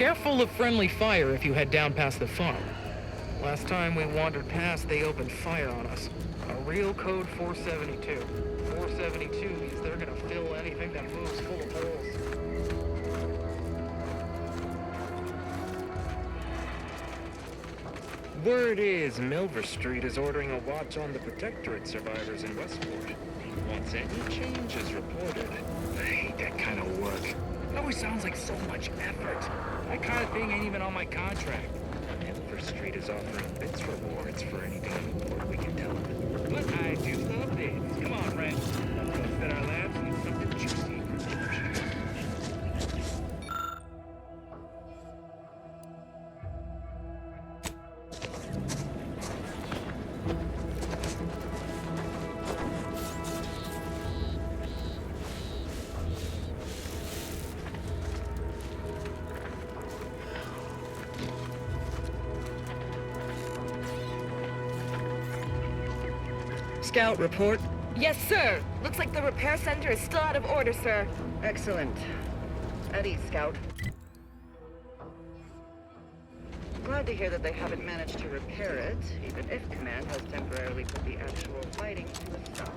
Careful of friendly fire if you head down past the farm. Last time we wandered past, they opened fire on us. A real code 472. 472 means they're gonna fill anything that moves full of holes. Word is Milver Street is ordering a watch on the Protectorate survivors in Westport. Once any changes reported. I hate that kind of work. It always sounds like so much effort. That kind of thing ain't even on my contract. Milver Street is offering bits rewards for anything on the board we can tell them. But I do love bids. Come on, Red. Let's set our labs and something juicy for dinner. Scout report. Yes, sir. Looks like the repair center is still out of order, sir. Excellent. At ease, Scout. Glad to hear that they haven't managed to repair it, even if Command has temporarily put the actual fighting to a stop.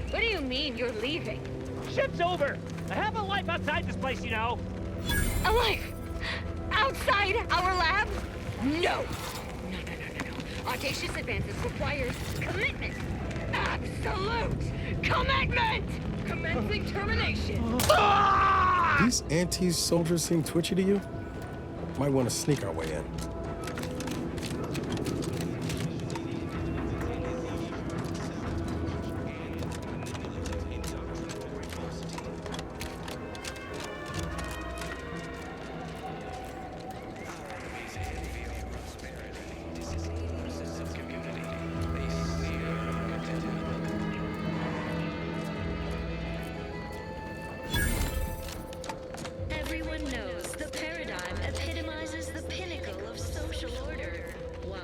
What do you mean you're leaving? Ship's over. I have a life outside this place, you know. A life? Outside our lab? No. No. Audacious advances requires commitment. Absolute commitment! Commencing termination. These anti-soldiers seem twitchy to you? Might want to sneak our way in. Everyone knows the paradigm epitomizes the pinnacle of social order. Why?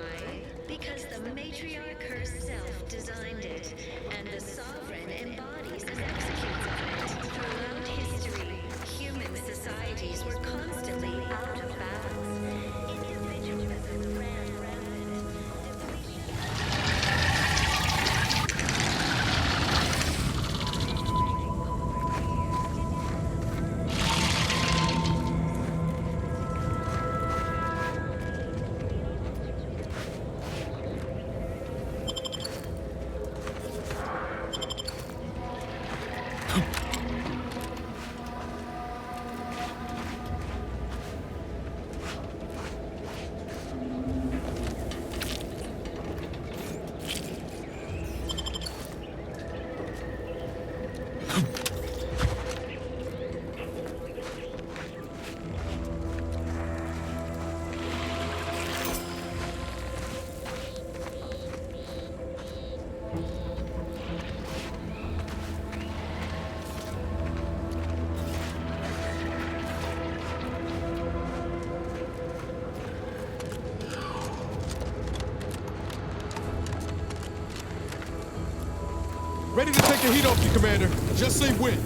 Because the matriarch herself designed it, and the sovereign embodies and executes it. Throughout history, human societies were constantly out of balance. Individualism ran rampant. Ready to take the heat off you, Commander. Just say when.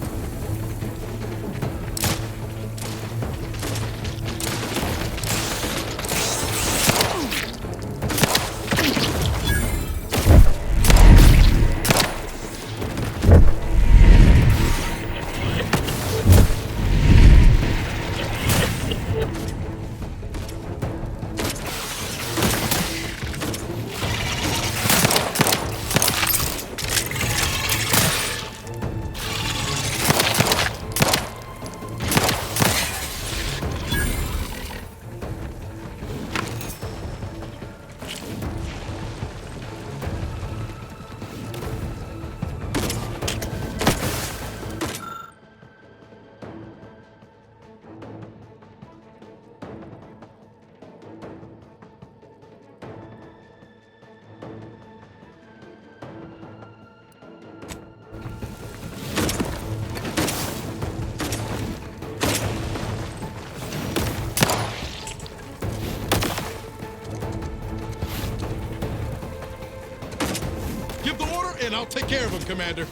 in. I'll take care of him, Commander.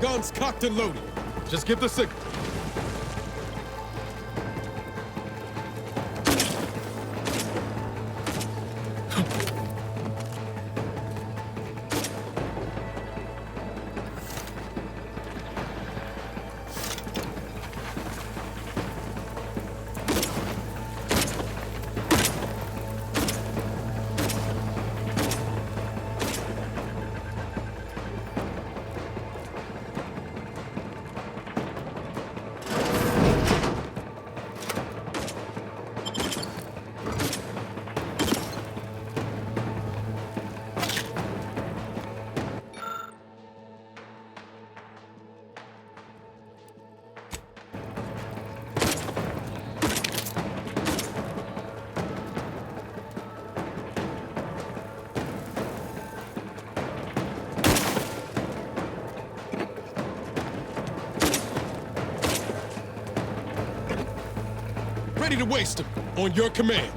Guns cocked and loaded. Just give the signal. Ready to waste him. On your command.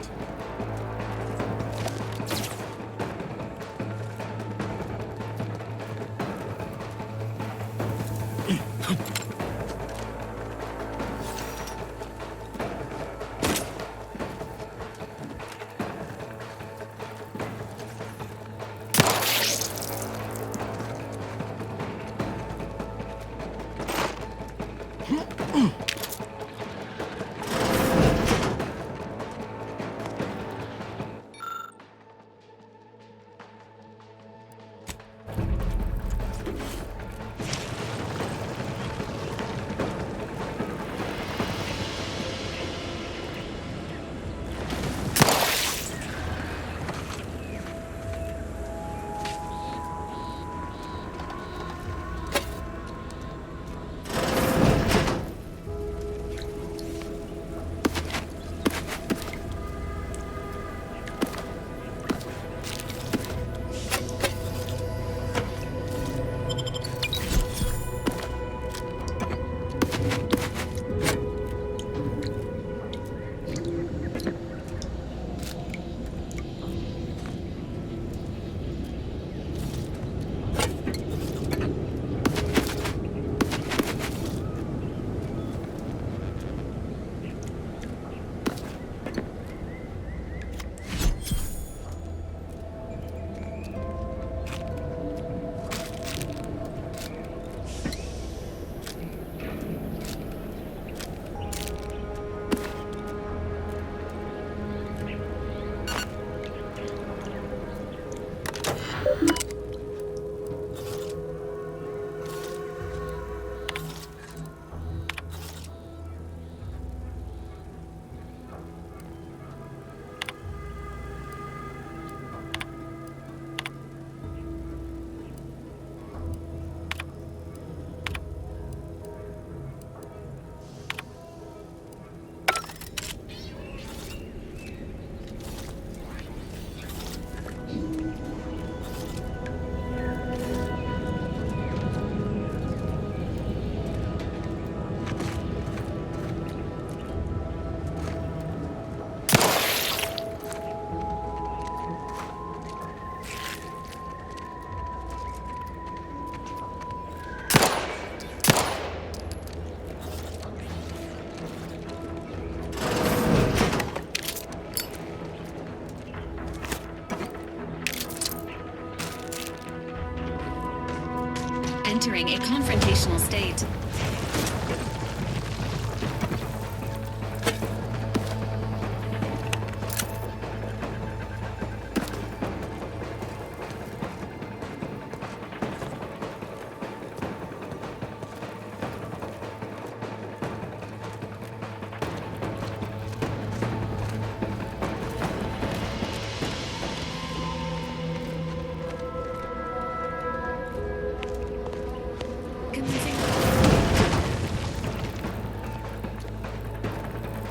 confrontational state.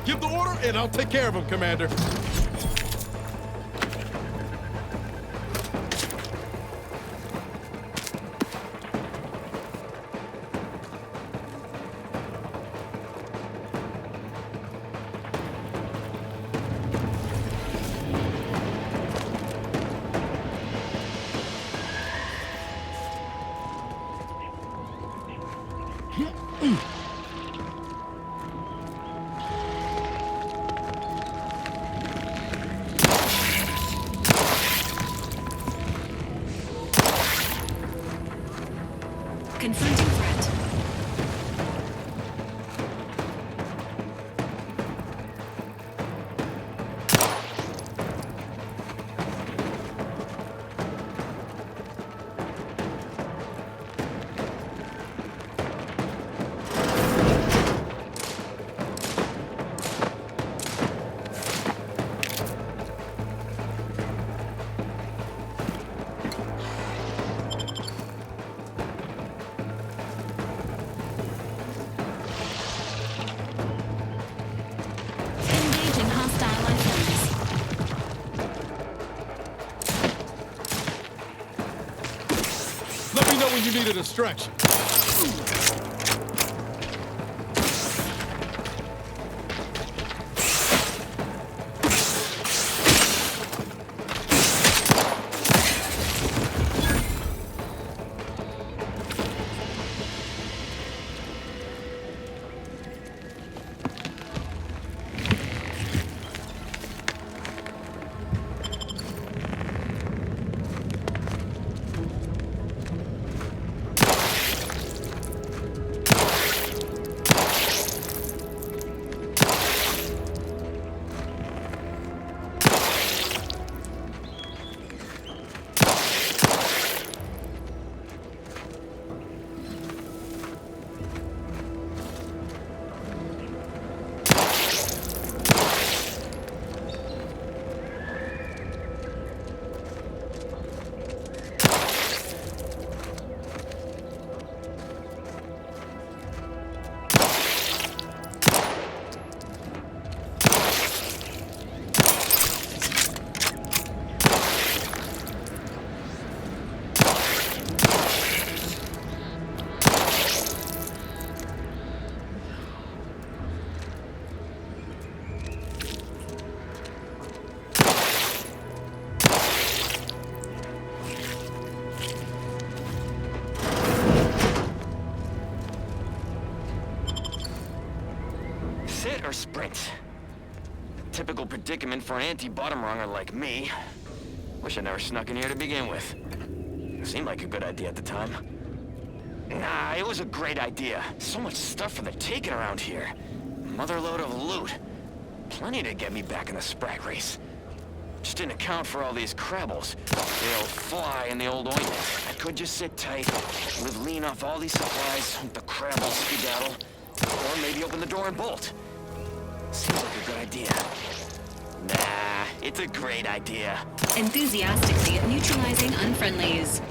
Give the order, and I'll take care of him, Commander. Confronting threat. Engaging hostile life forms. Let me know when you need a distraction. Sit or sprint? Typical predicament for an anti-bottom runger like me. Wish I never snuck in here to begin with. It seemed like a good idea at the time. Nah, it was a great idea. So much stuff for the taking around here. Motherload of loot. Plenty to get me back in the Sprague race. Just didn't account for all these Krabbles. They'll fly in the old ointment. I could just sit tight, live lean off all these supplies, with the Krabbles skedaddle, or maybe open the door and bolt. Seems like a good idea. Nah, it's a great idea. Enthusiastically neutralizing unfriendlies.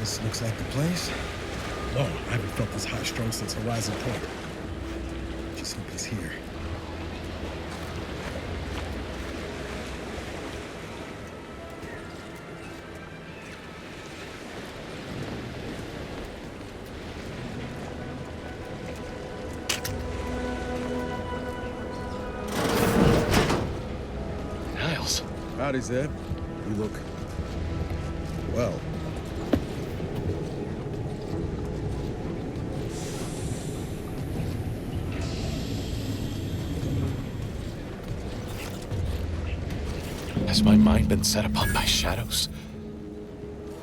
This looks like the place. Whoa, I haven't felt this high strung since Horizon Point. Just hope he's here. Niles. Howdy, Zeb. You look... well. Has my mind been set upon by shadows?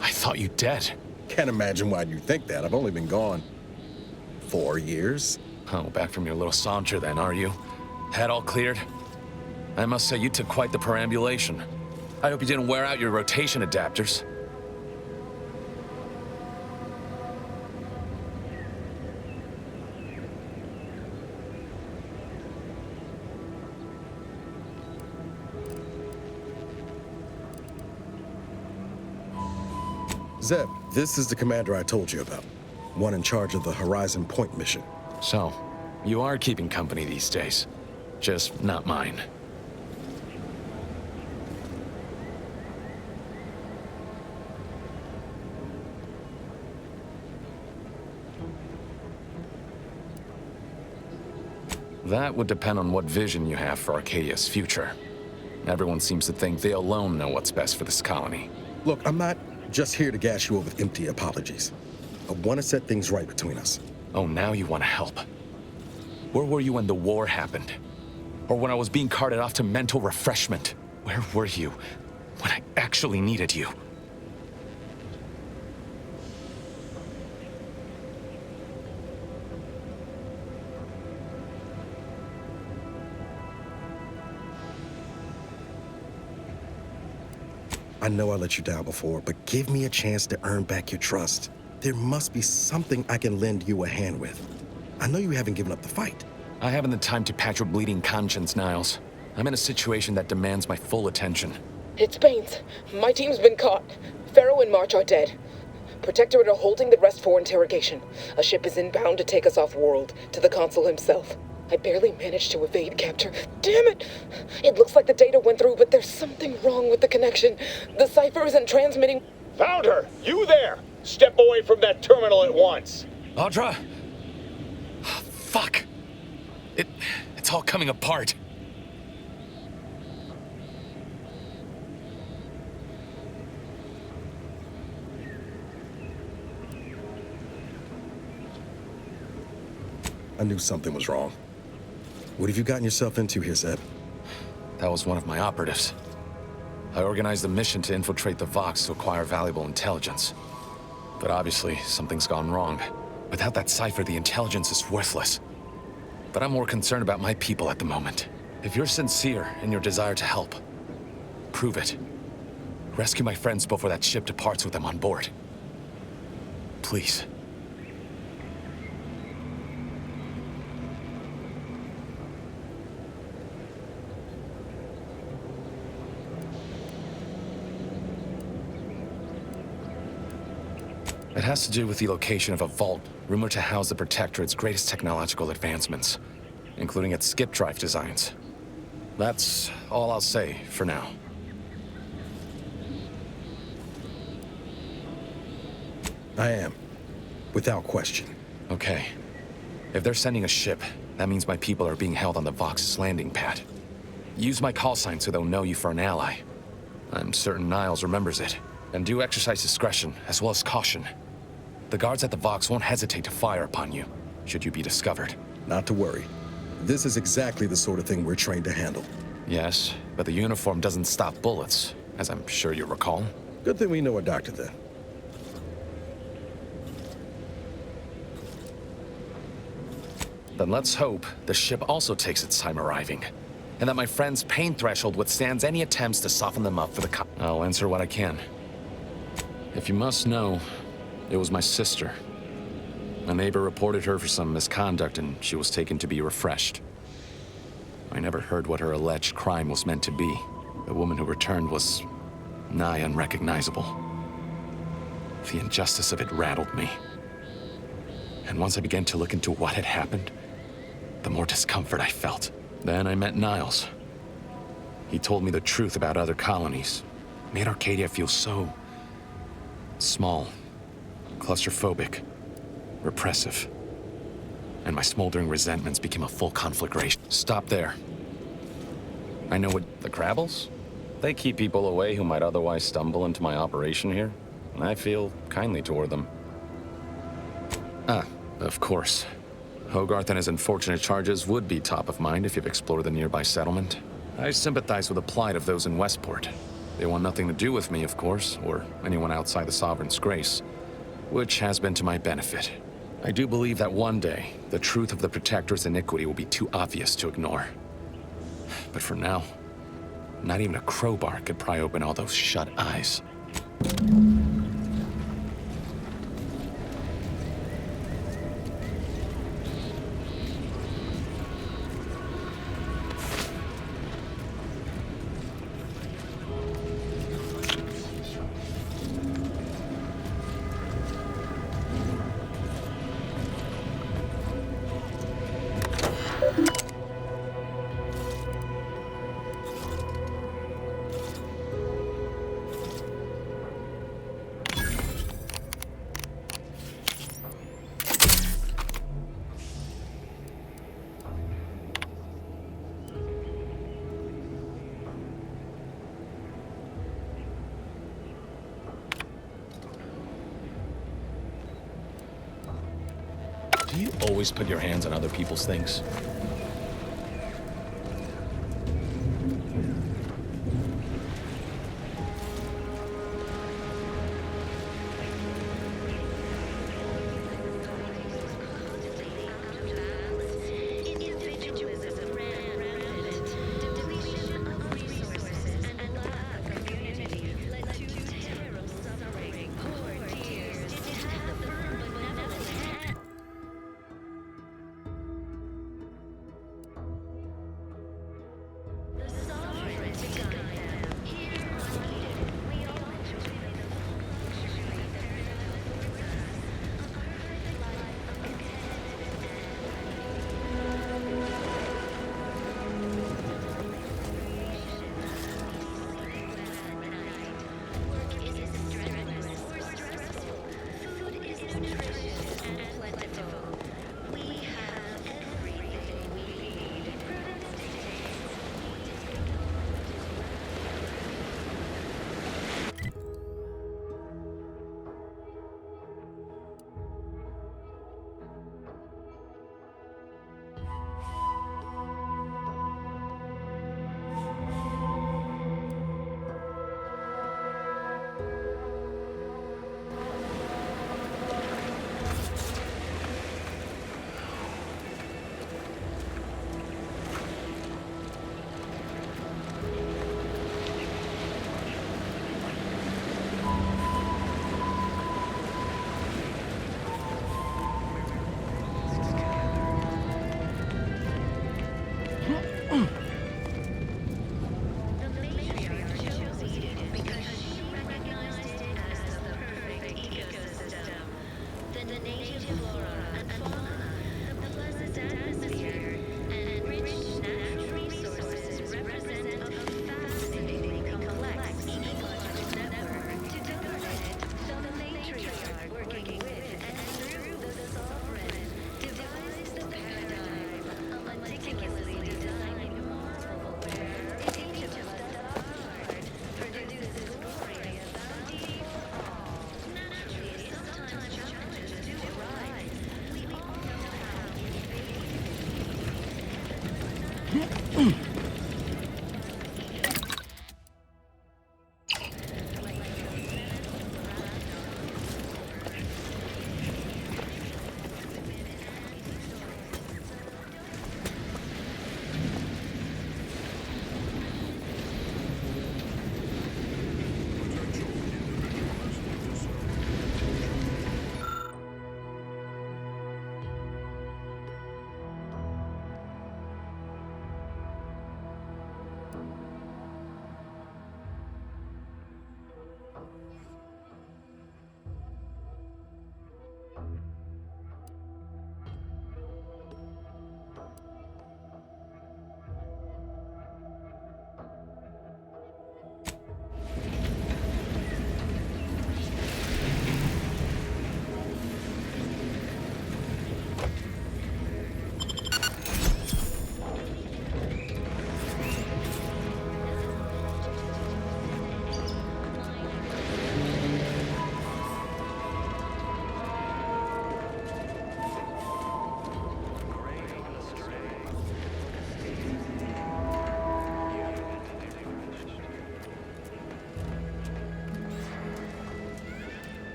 I thought you dead. Can't imagine why you think that. I've only been gone 4 years. Oh, back from your little saunter then, are you? Head all cleared? I must say, you took quite the perambulation. I hope you didn't wear out your rotation adapters. Zeb, this is the commander I told you about. One in charge of the Horizon Point mission. So, you are keeping company these days. Just not mine. That would depend on what vision you have for Arcadia's future. Everyone seems to think they alone know what's best for this colony. Look, I'm not just here to gas you up with empty apologies. I want to set things right between us. Oh, now you want to help. Where were you when the war happened? Or when I was being carted off to mental refreshment? Where were you when I actually needed you? I know I let you down before, but give me a chance to earn back your trust. There must be something I can lend you a hand with. I know you haven't given up the fight. I haven't the time to patch your bleeding conscience, Niles. I'm in a situation that demands my full attention. It's Baines. My team's been caught. Pharaoh and March are dead. Protectorate are holding the rest for interrogation. A ship is inbound to take us off-world, to the consul himself. I barely managed to evade capture. Damn it! It looks like the data went through, but there's something wrong with the connection. The cipher isn't transmitting. Found her! You there! Step away from that terminal at once! Audra? Fuck! It's all coming apart. I knew something was wrong. What have you gotten yourself into here, Zeb? That was one of my operatives. I organized a mission to infiltrate the Vox to acquire valuable intelligence. But obviously, something's gone wrong. Without that cipher, the intelligence is worthless. But I'm more concerned about my people at the moment. If you're sincere in your desire to help, prove it. Rescue my friends before that ship departs with them on board. Please. It has to do with the location of a vault, rumored to house the Protectorate's greatest technological advancements, including its skip drive designs. That's all I'll say for now. I am. Without question. Okay. If they're sending a ship, that means my people are being held on the Vox's landing pad. Use my call sign so they'll know you for an ally. I'm certain Niles remembers it. And do exercise discretion, as well as caution. The guards at the Vox won't hesitate to fire upon you, should you be discovered. Not to worry. This is exactly the sort of thing we're trained to handle. Yes, but the uniform doesn't stop bullets, as I'm sure you recall. Good thing we know a doctor then. Then let's hope the ship also takes its time arriving, and that my friend's pain threshold withstands any attempts to soften them up for the I'll answer what I can. If you must know, it was my sister. A neighbor reported her for some misconduct, and she was taken to be refreshed. I never heard what her alleged crime was meant to be. The woman who returned was nigh unrecognizable. The injustice of it rattled me. And once I began to look into what had happened, the more discomfort I felt. Then I met Niles. He told me the truth about other colonies. Made Arcadia feel so... small, claustrophobic, repressive. And my smoldering resentments became a full conflagration. Stop there. I know what... The Crabbles? They keep people away who might otherwise stumble into my operation here. And I feel kindly toward them. Ah, of course. Hogarth and his unfortunate charges would be top of mind if you've explored the nearby settlement. I sympathize with the plight of those in Westport. They want nothing to do with me, of course, or anyone outside the Sovereign's grace, which has been to my benefit. I do believe that one day, the truth of the Protector's iniquity will be too obvious to ignore. But for now, not even a crowbar could pry open all those shut eyes. Do you always put your hands on other people's things?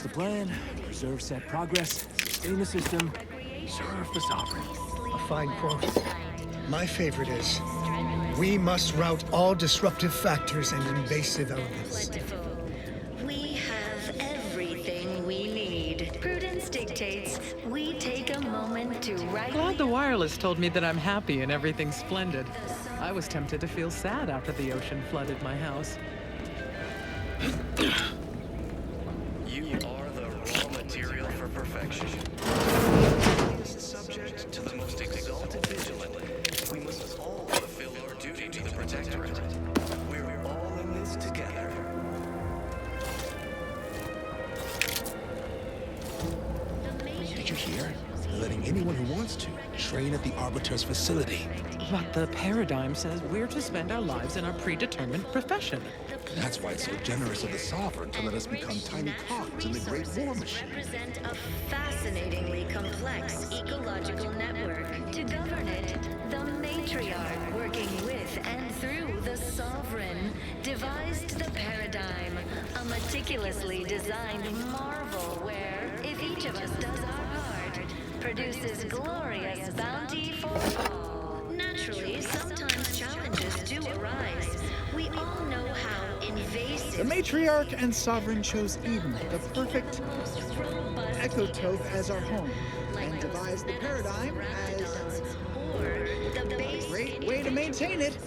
the plan, preserve set progress, sustain the system, serve the Sovereign. A fine quote. My favorite is, we must rout all disruptive factors and invasive elements. We have everything we need. Prudence dictates we take a moment to write. Glad the wireless told me that I'm happy and everything's splendid. I was tempted to feel sad after the ocean flooded my house. You are the raw material for perfection. Subject to the most exalted vigilant, we must all fulfill our duty to the Protectorate. We're all in this together. Did you hear? They're letting anyone who wants to train at the Arbiter's facility. But the paradigm says we're to spend our lives in our predetermined profession. That's why it's so generous of the Sovereign to let us become tiny cogs in the Great War Machine. Represent a fascinatingly complex ecological network. To govern it, the Matriarch, working with and through the Sovereign, devised the paradigm, a meticulously designed marvel where, if each of us does our part, produces glorious bounty for all. Naturally, sometimes challenges do arise. We all know how invasive... The Matriarch and Sovereign chose Eden, the perfect ecotope, as our home, and devised the paradigm as a great way to maintain it.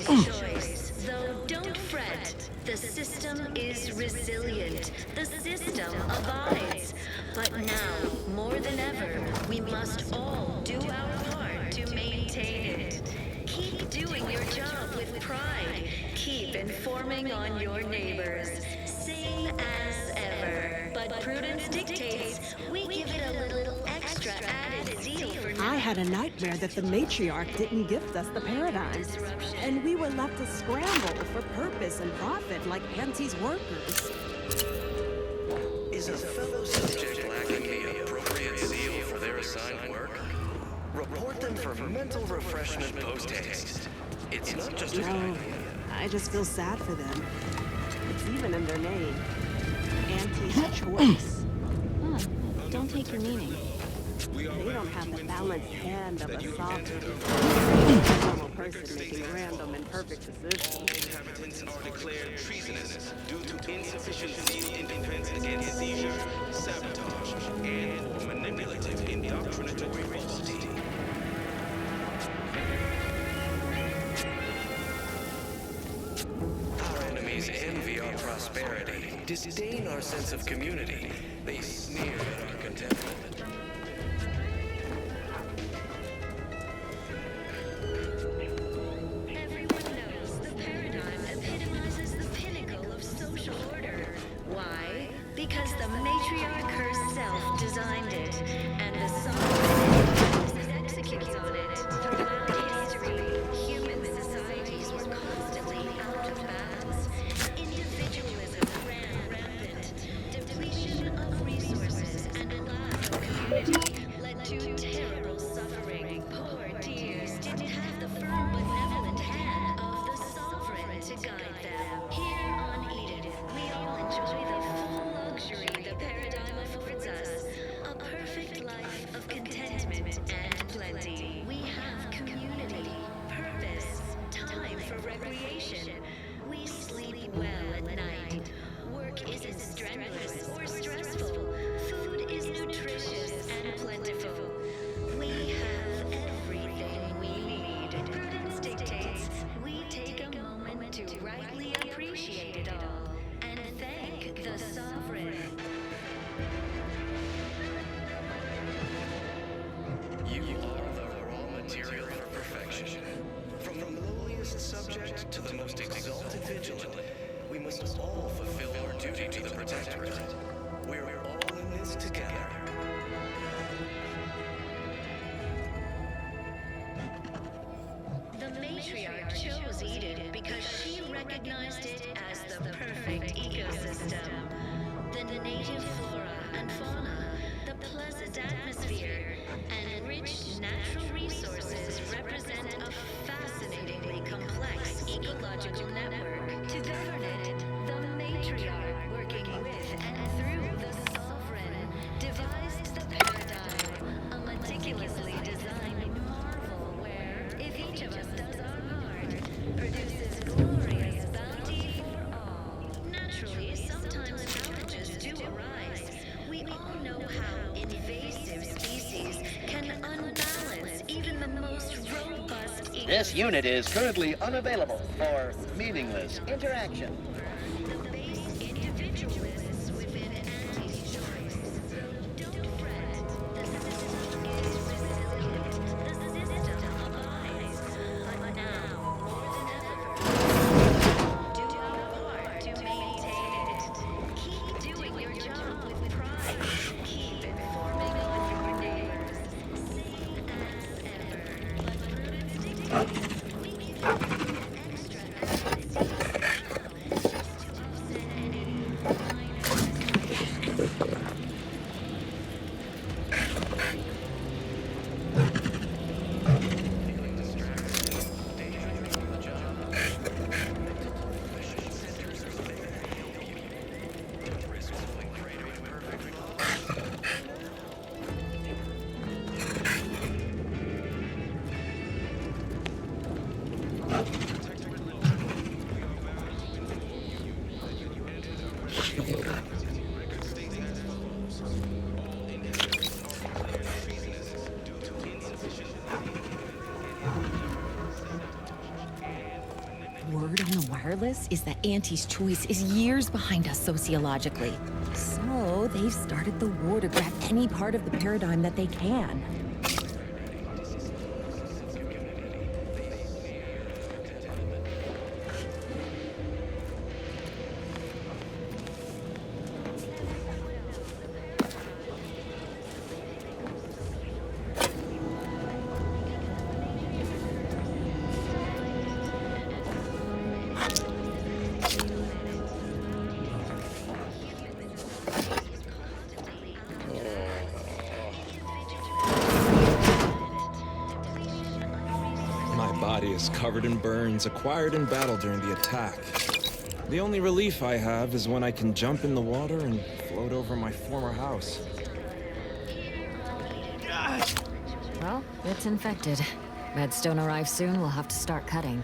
Choice. Though don't fret, the system is resilient. The system abides. But now, more than ever, we must all do our part to maintain it. Keep doing your job with pride. Keep informing on your neighbors. Same as ever. But prudence dictates we give it a little extra added zeal for now. I had a nightmare that the Matriarch didn't gift us the paradigm, and we were left to scramble for purpose and profit like Auntie's workers. Is a fellow subject lacking the appropriate zeal for their assigned work? Report them for mental refreshment post-haste. It's not just a No, I just feel sad for them. It's even in their name. Auntie's choice. Don't take your meaning. They don't have the balanced hand of a sovereign. Normal person making random and perfect decisions. Inhabitants are declared treasonous due to insufficiency in defense against seizure, sabotage, and manipulative indoctrinatory falsity. Our enemies envy our prosperity, disdain our sense of community. They sneer at our contentment. Everyone knows the paradigm epitomizes the pinnacle of social order. Why? Because the Matriarch herself designed it, and the Sovereign executes on it. Throughout history, human societies were constantly out of balance. Individualism ran rampant. Depletion of resources and a lack of community led to terrible suffering. Poor dears didn't have the firm benevolent hand of the Sovereign to guide them. Here on Eden, we all enjoy the full luxury the paradigm affords us. A perfect life of contentment and plenty. We have community, purpose, time for recreation. We sleep well at night. Work isn't strenuous or stressful. Food is nutritious and plentiful. We have everything we need. Prudence dictates we take a moment to rightly appreciate it all and thank the Sovereign. You are the raw material for perfection. From the lowliest subject to the most exalted vigilant, we must all fulfill our duty to the Protectorate. We're all in this together. The Matriarch chose Eden because she recognized it as the perfect ecosystem. The native flora and fauna, the pleasant atmosphere, and rich natural resources represent a fascinatingly complex ecological network. To govern it, the Matriarch, working with and through This unit is currently unavailable for meaningless interaction. Word on the wireless is that Auntie's choice is years behind us sociologically. So they've started the war to grab any part of the paradigm that they can. Covered in burns acquired in battle during the attack. The only relief I have is when I can jump in the water and float over my former house. Well, it's infected. Medstone arrives soon, we'll have to start cutting.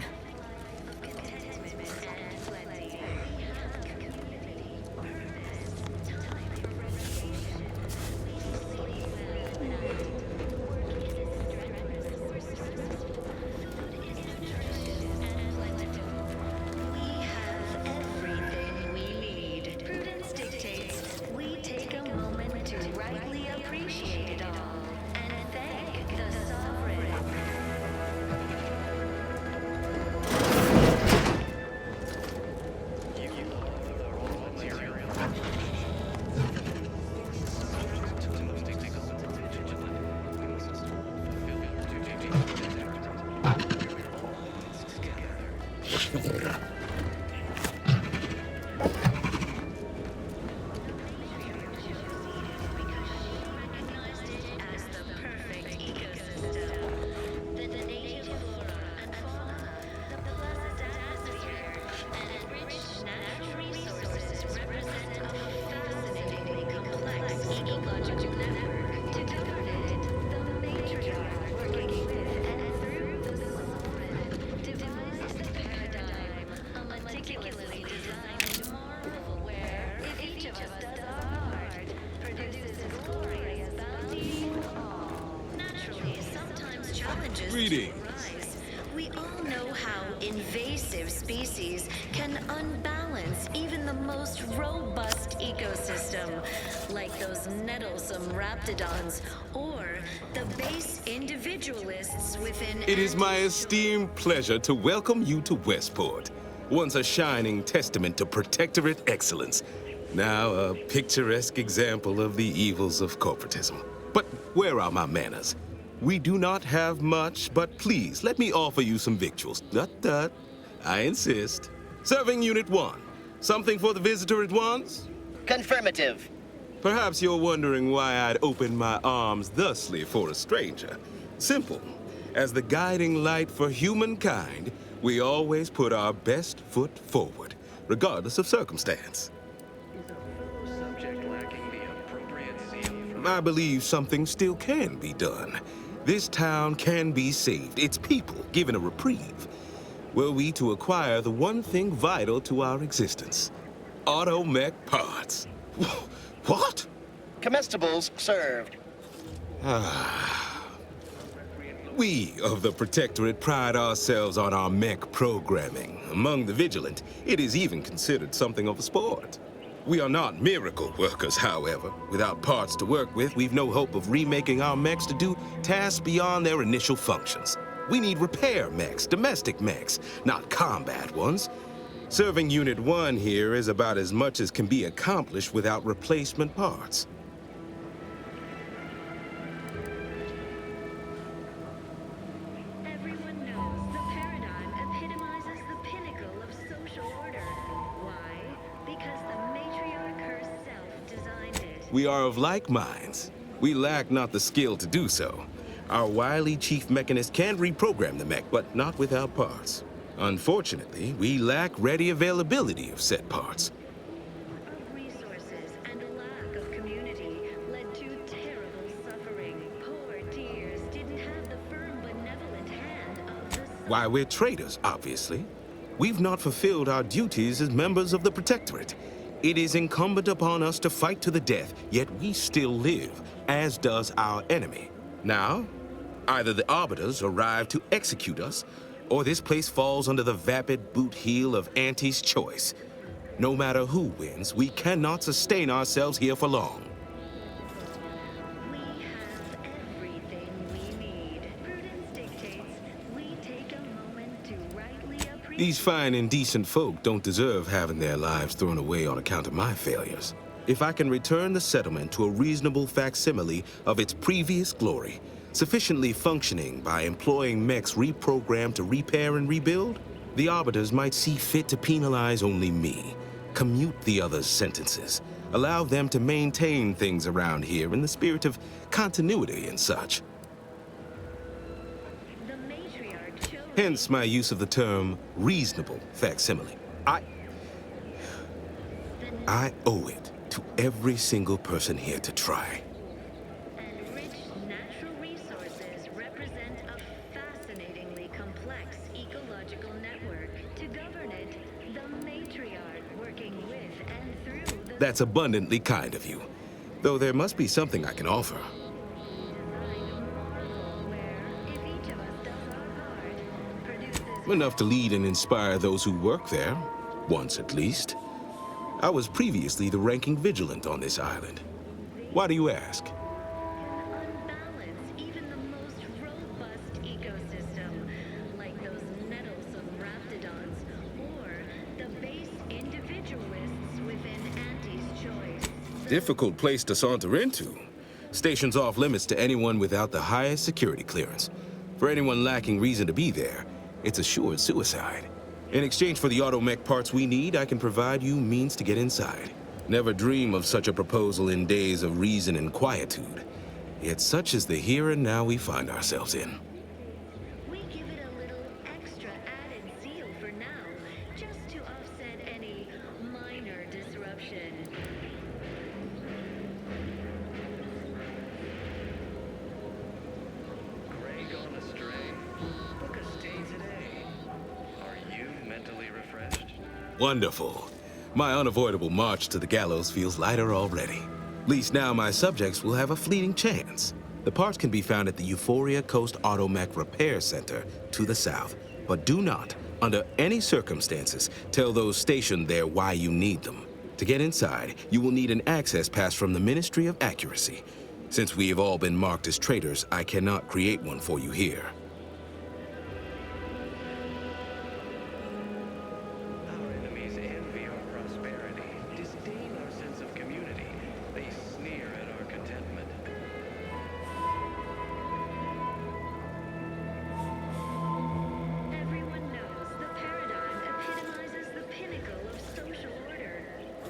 Greetings. We all know how invasive species can unbalance even the most robust ecosystem, like those nettlesome raptidons or the base individualists within. It is my esteemed pleasure to welcome you to Westport, once a shining testament to Protectorate excellence, now a picturesque example of the evils of corporatism. But where are my manners? We do not have much, but please, let me offer you some victuals. Tut. I insist. Serving Unit 1. Something for the visitor at once? Confirmative. Perhaps you're wondering why I'd open my arms thusly for a stranger. Simple. As the guiding light for humankind, we always put our best foot forward, regardless of circumstance. I believe something still can be done. This town can be saved, its people given a reprieve. Were we to acquire the one thing vital to our existence, automech parts. What? Comestibles served. We of the Protectorate pride ourselves on our mech programming. Among the Vigilant, it is even considered something of a sport. We are not miracle workers, however. Without parts to work with, we've no hope of remaking our mechs to do tasks beyond their initial functions. We need repair mechs, domestic mechs, not combat ones. Serving Unit 1 here is about as much as can be accomplished without replacement parts. Everyone knows the paradigm epitomizes the pinnacle of social order. Why? Because the matriarch herself designed it. We are of like minds. We lack not the skill to do so. Our wily chief mechanist can reprogram the mech, but not without parts. Unfortunately, we lack ready availability of said parts. Resources and a lack of community led to terrible suffering. Poor dears didn't have the firm benevolent hand of the... Why, we're traitors, obviously. We've not fulfilled our duties as members of the Protectorate. It is incumbent upon us to fight to the death, yet we still live, as does our enemy. Now, either the Arbiters arrive to execute us, or this place falls under the vapid boot heel of Auntie's choice. No matter who wins, we cannot sustain ourselves here for long. We have everything we need. Prudence dictates we take a moment to rightly appreciate... These fine and decent folk don't deserve having their lives thrown away on account of my failures. If I can return the settlement to a reasonable facsimile of its previous glory, sufficiently functioning by employing mechs reprogrammed to repair and rebuild, the Arbiters might see fit to penalize only me, commute the others' sentences, allow them to maintain things around here in the spirit of continuity and such. The matriarch chose... Hence my use of the term reasonable facsimile. I owe it to every single person here to try. And rich natural resources represent a fascinatingly complex ecological network. To govern it, the matriarch working with and through the... That's abundantly kind of you. Though there must be something I can offer. Enough to lead and inspire those who work there, once at least. I was previously the ranking vigilant on this island. Why do you ask? Unbalance even the most robust ecosystem, like those nettlesome raptidons, or the base individualists within Auntie's choice. Difficult place to saunter into. Stations off limits to anyone without the highest security clearance. For anyone lacking reason to be there, it's assured suicide. In exchange for the automech parts we need, I can provide you means to get inside. Never dream of such a proposal in days of reason and quietude. Yet such is the here and now we find ourselves in. We give it a little extra added zeal for now, just to offset any minor disruption. Greg gone astray. Book a stay today. Are you mentally refreshed? Wonderful. My unavoidable march to the gallows feels lighter already. At least now my subjects will have a fleeting chance. The parts can be found at the Euphoria Coast Automech Repair Center to the south. But do not, under any circumstances, tell those stationed there why you need them. To get inside, you will need an access pass from the Ministry of Accuracy. Since we have all been marked as traitors, I cannot create one for you here. Our enemies envy our prosperity, disdain our sense of community. They sneer at our contentment. Everyone knows the paradigm epitomizes the pinnacle of social order.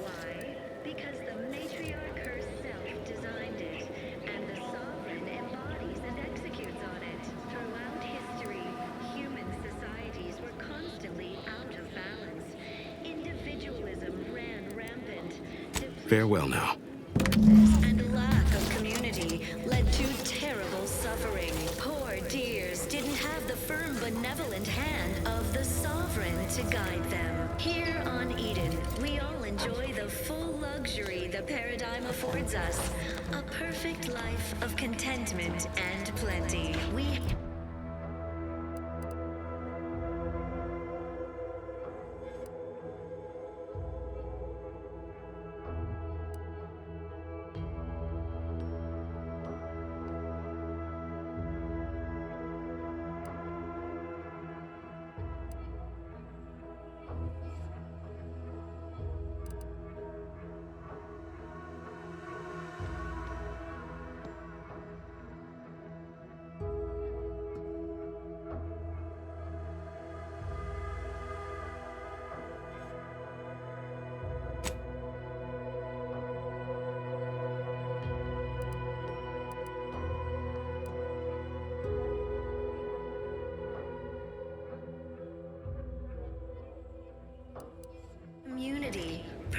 Why? Because the matriarch herself designed it, and the sovereign embodies and executes on it. Throughout history, human societies were constantly out of balance. Individualism ran rampant. Farewell now. And a lack of community led to terrible suffering. Poor dears didn't have the firm, benevolent hand of the sovereign to guide them. Here on Eden, we all enjoy the full luxury the paradigm affords us. A perfect life of contentment and plenty.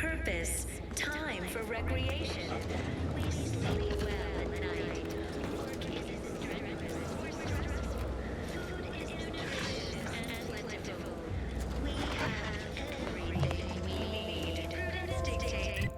purpose, time for recreation. We sleep well at night. Work is strenuous or stressful. Food is nutritious and plentiful. We have everything we need. Prudence dictates.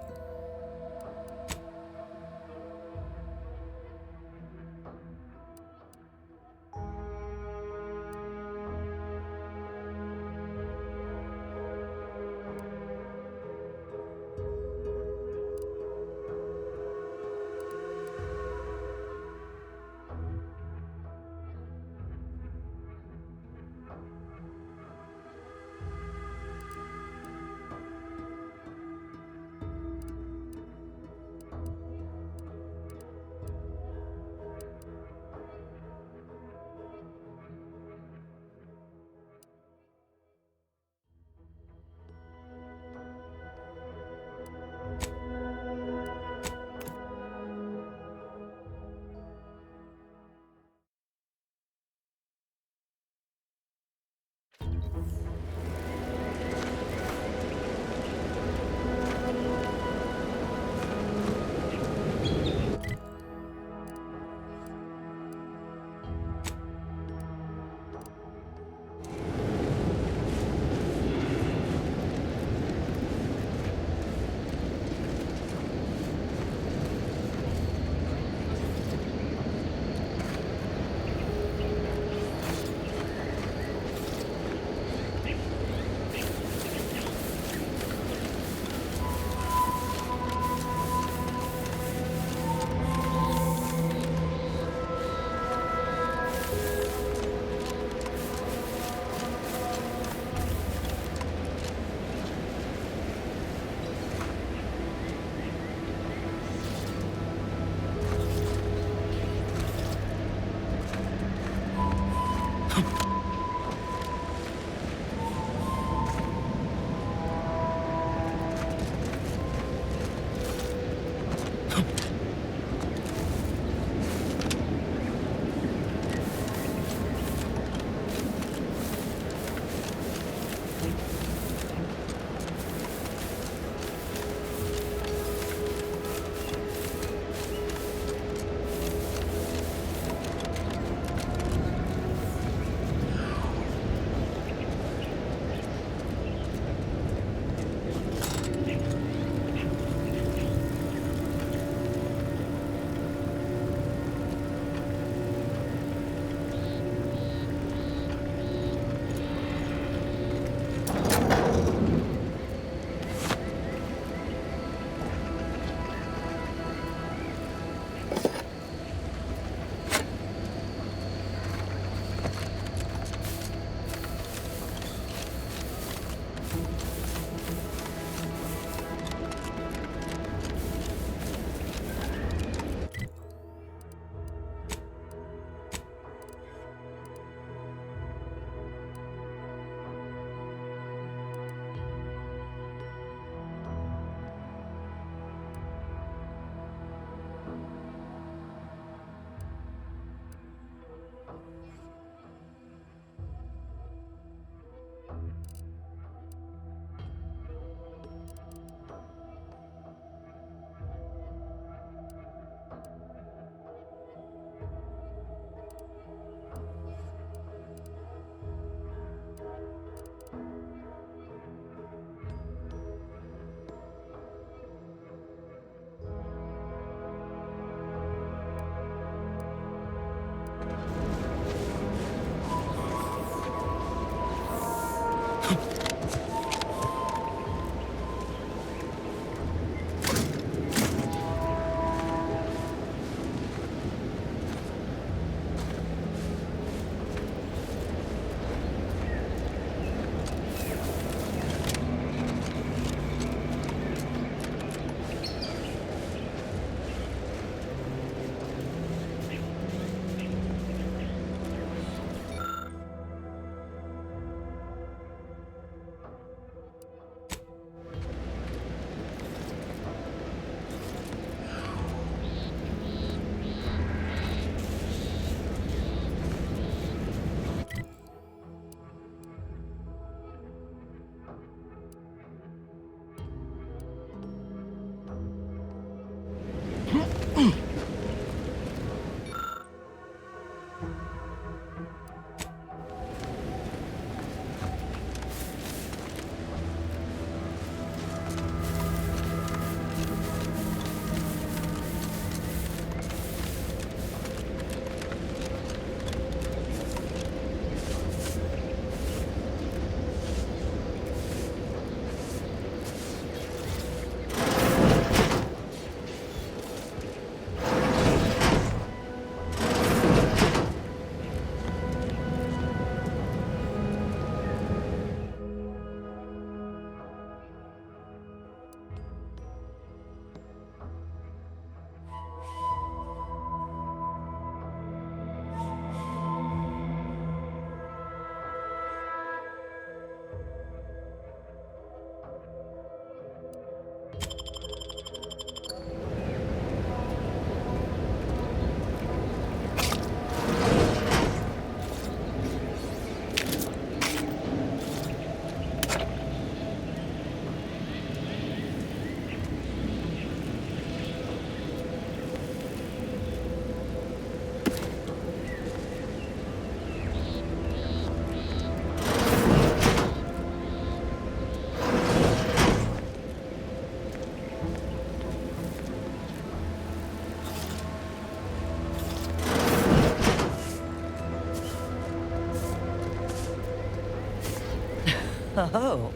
Oh,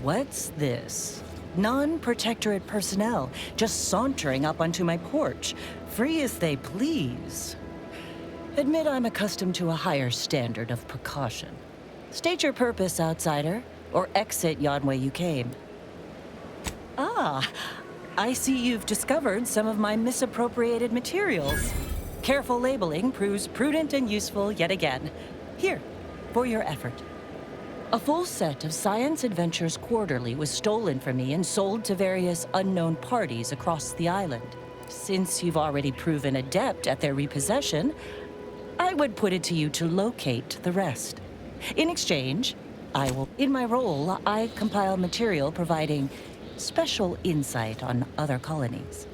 what's this? Non-protectorate personnel just sauntering up onto my porch, free as they please. Admit I'm accustomed to a higher standard of precaution. State your purpose, outsider, or exit yon way you came. Ah, I see you've discovered some of my misappropriated materials. Careful labeling proves prudent and useful yet again. Here, for your effort. A full set of Science Adventures Quarterly was stolen from me and sold to various unknown parties across the island. Since you've already proven adept at their repossession, I would put it to you to locate the rest. In exchange, in my role, I compile material providing special insight on other colonies.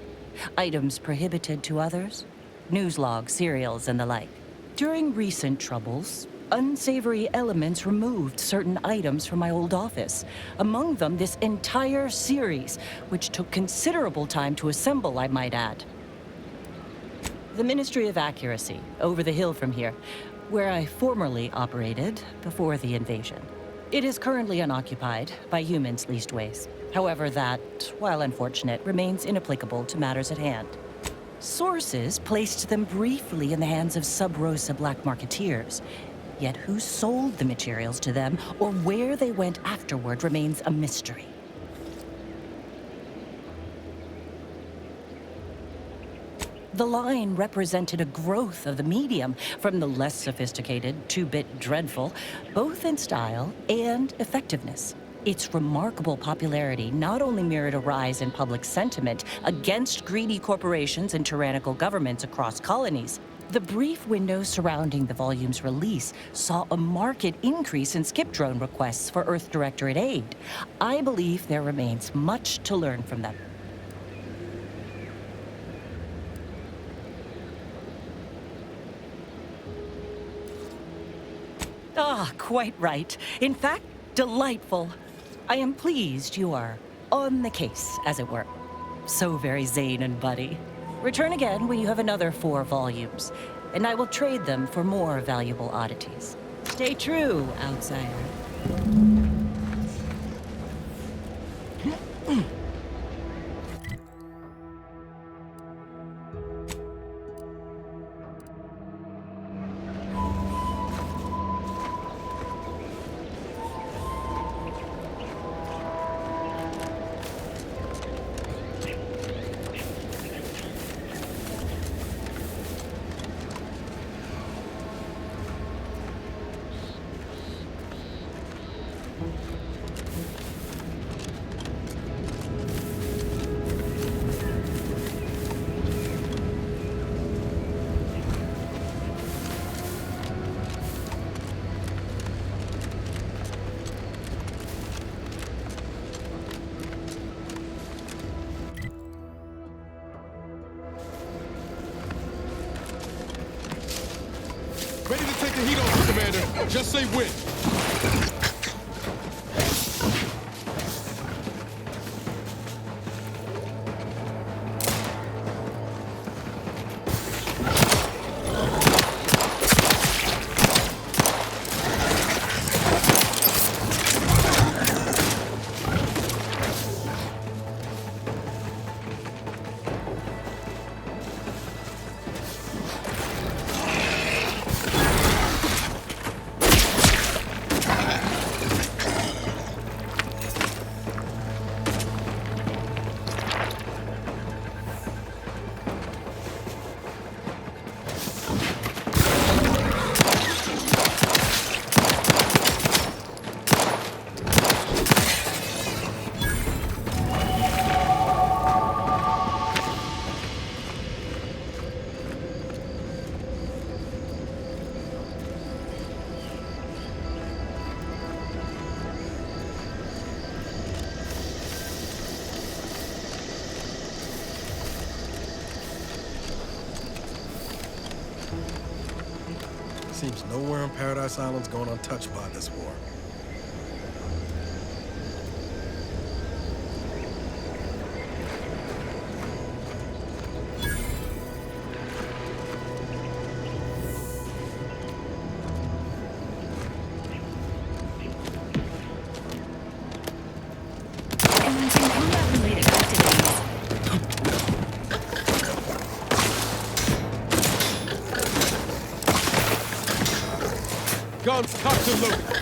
Items prohibited to others, news logs, serials, and the like. During recent troubles, unsavory elements removed certain items from my old office. Among them, this entire series, which took considerable time to assemble, I might add. The Ministry of Accuracy, over the hill from here, where I formerly operated before the invasion. It is currently unoccupied by humans leastways. However, that, while unfortunate, remains inapplicable to matters at hand. Sources placed them briefly in the hands of Sub Rosa black marketeers. Yet who sold the materials to them or where they went afterward remains a mystery. The line represented a growth of the medium from the less sophisticated 2-bit dreadful, both in style and effectiveness. Its remarkable popularity not only mirrored a rise in public sentiment against greedy corporations and tyrannical governments across colonies. The brief window surrounding the volume's release saw a marked increase in skip drone requests for Earth Directorate aid. I believe there remains much to learn from them. Ah, quite right. In fact, delightful. I am pleased you are on the case, as it were. So very Zane and Buddy. Return again when you have another 4 volumes, and I will trade them for more valuable oddities. Stay true, outsider. Ready to take the heat off, Commander. Just say when. Seems nowhere on Paradise Island's going untouched by this war. Firearms cocked and loaded.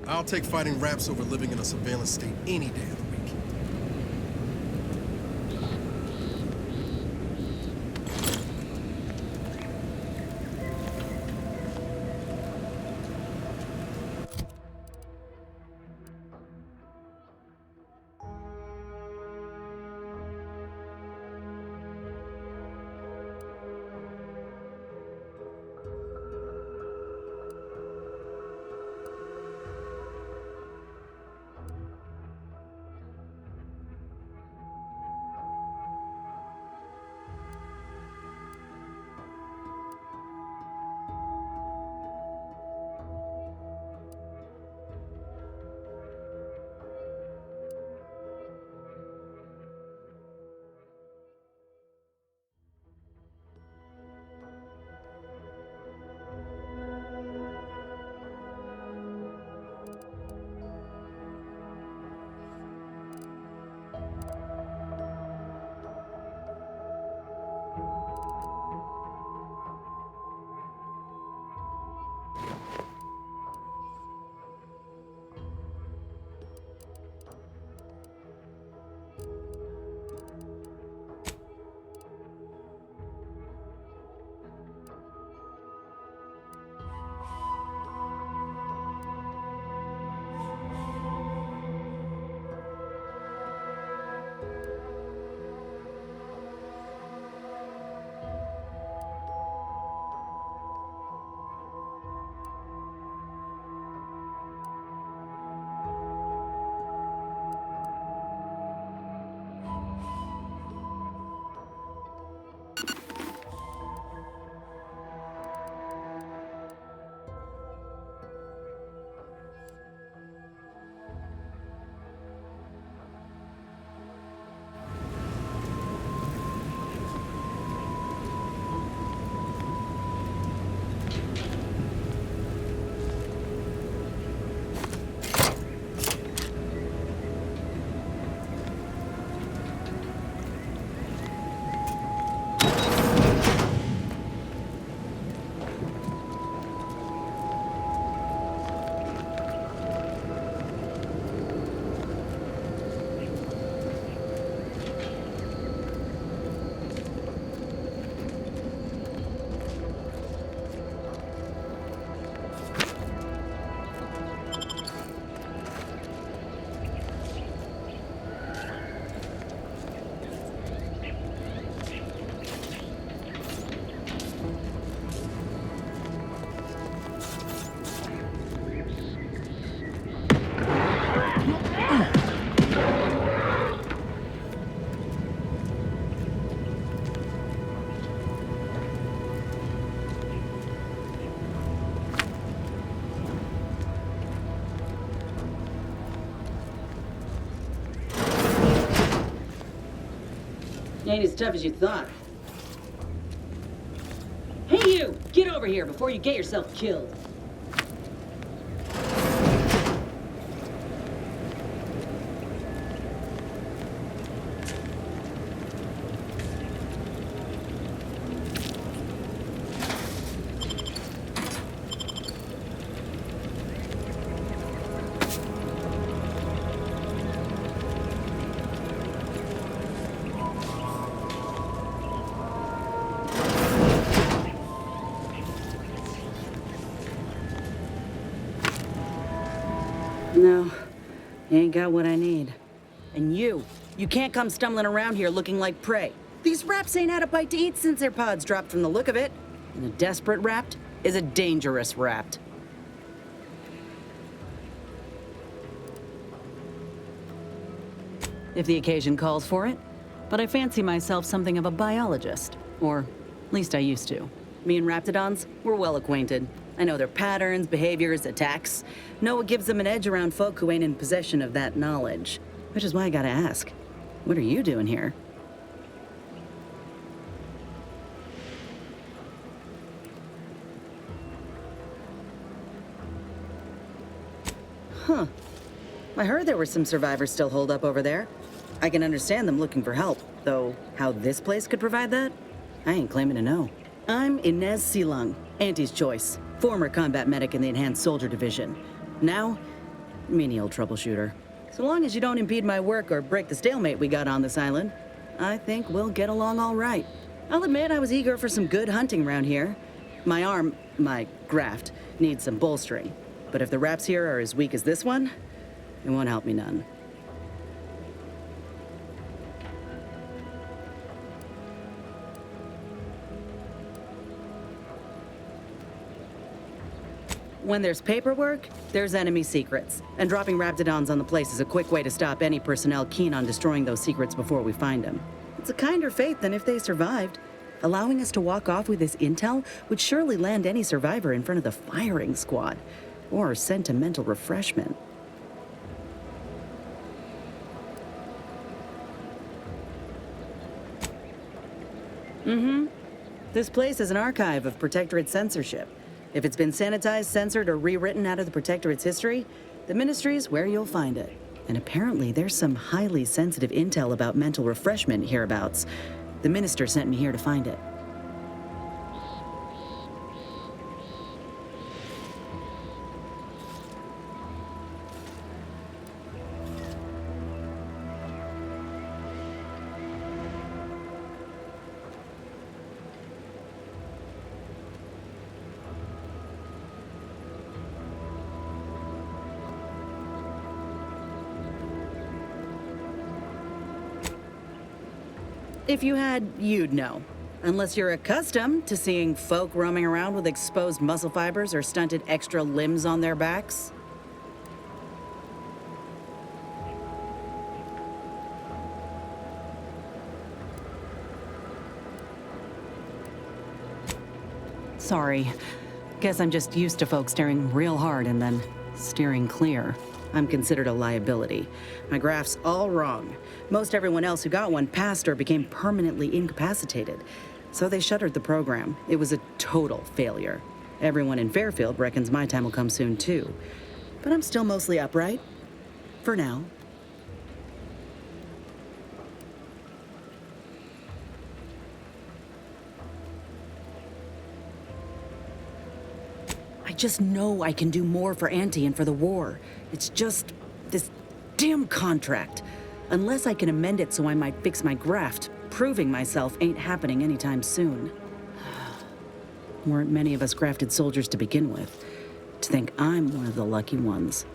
I'll take fighting raps over living in a surveillance state any day of the week. Ain't as tough as you thought. Hey you! Get over here before you get yourself killed. No, you ain't got what I need. And you can't come stumbling around here looking like prey. These raps ain't had a bite to eat since their pods dropped from the look of it. And a desperate rapt is a dangerous rapt. If the occasion calls for it. But I fancy myself something of a biologist. Or, at least I used to. Me and Raptidons, we're well acquainted. I know their patterns, behaviors, attacks. Know what gives them an edge around folk who ain't in possession of that knowledge. Which is why I gotta ask, what are you doing here? Huh. I heard there were some survivors still holed up over there. I can understand them looking for help, though how this place could provide that? I ain't claiming to know. I'm Inez Silung, Auntie's choice. Former combat medic in the Enhanced Soldier Division. Now, menial troubleshooter. So long as you don't impede my work or break the stalemate we got on this island, I think we'll get along all right. I'll admit I was eager for some good hunting around here. My graft, needs some bolstering. But if the raps here are as weak as this one, it won't help me none. When there's paperwork, there's enemy secrets. And dropping Raptidons on the place is a quick way to stop any personnel keen on destroying those secrets before we find them. It's a kinder fate than if they survived. Allowing us to walk off with this intel would surely land any survivor in front of the firing squad. Or sentimental refreshment. This place is an archive of Protectorate censorship. If it's been sanitized, censored, or rewritten out of the Protectorate's history, the Ministry's where you'll find it. And apparently there's some highly sensitive intel about mental refreshment hereabouts. The Minister sent me here to find it. If you had, you'd know. Unless you're accustomed to seeing folk roaming around with exposed muscle fibers or stunted extra limbs on their backs. Sorry. Guess I'm just used to folks staring real hard and then steering clear. I'm considered a liability. My graph's all wrong. Most everyone else who got one passed or became permanently incapacitated. So they shuttered the program. It was a total failure. Everyone in Fairfield reckons my time will come soon too. But I'm still mostly upright. For now. I just know I can do more for Auntie and for the war. It's just this damn contract. Unless I can amend it so I might fix my graft, proving myself ain't happening anytime soon. Weren't many of us grafted soldiers to begin with. To think I'm one of the lucky ones.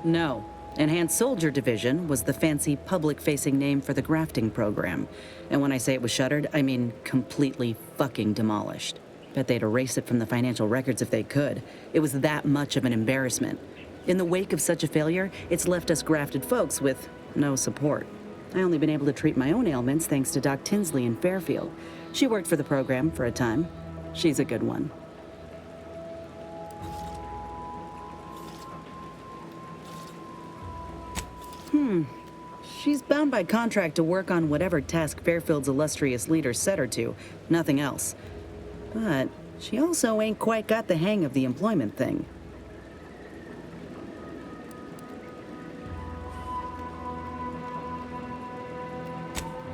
No. Enhanced Soldier Division was the fancy public-facing name for the grafting program. And when I say it was shuttered, I mean completely fucking demolished. Bet they'd erase it from the financial records if they could. It was that much of an embarrassment. In the wake of such a failure, it's left us grafted folks with no support. I only been able to treat my own ailments thanks to Doc Tinsley in Fairfield. She worked for the program for a time. She's a good one. She's bound by contract to work on whatever task Fairfield's illustrious leader set her to, nothing else. But she also ain't quite got the hang of the employment thing.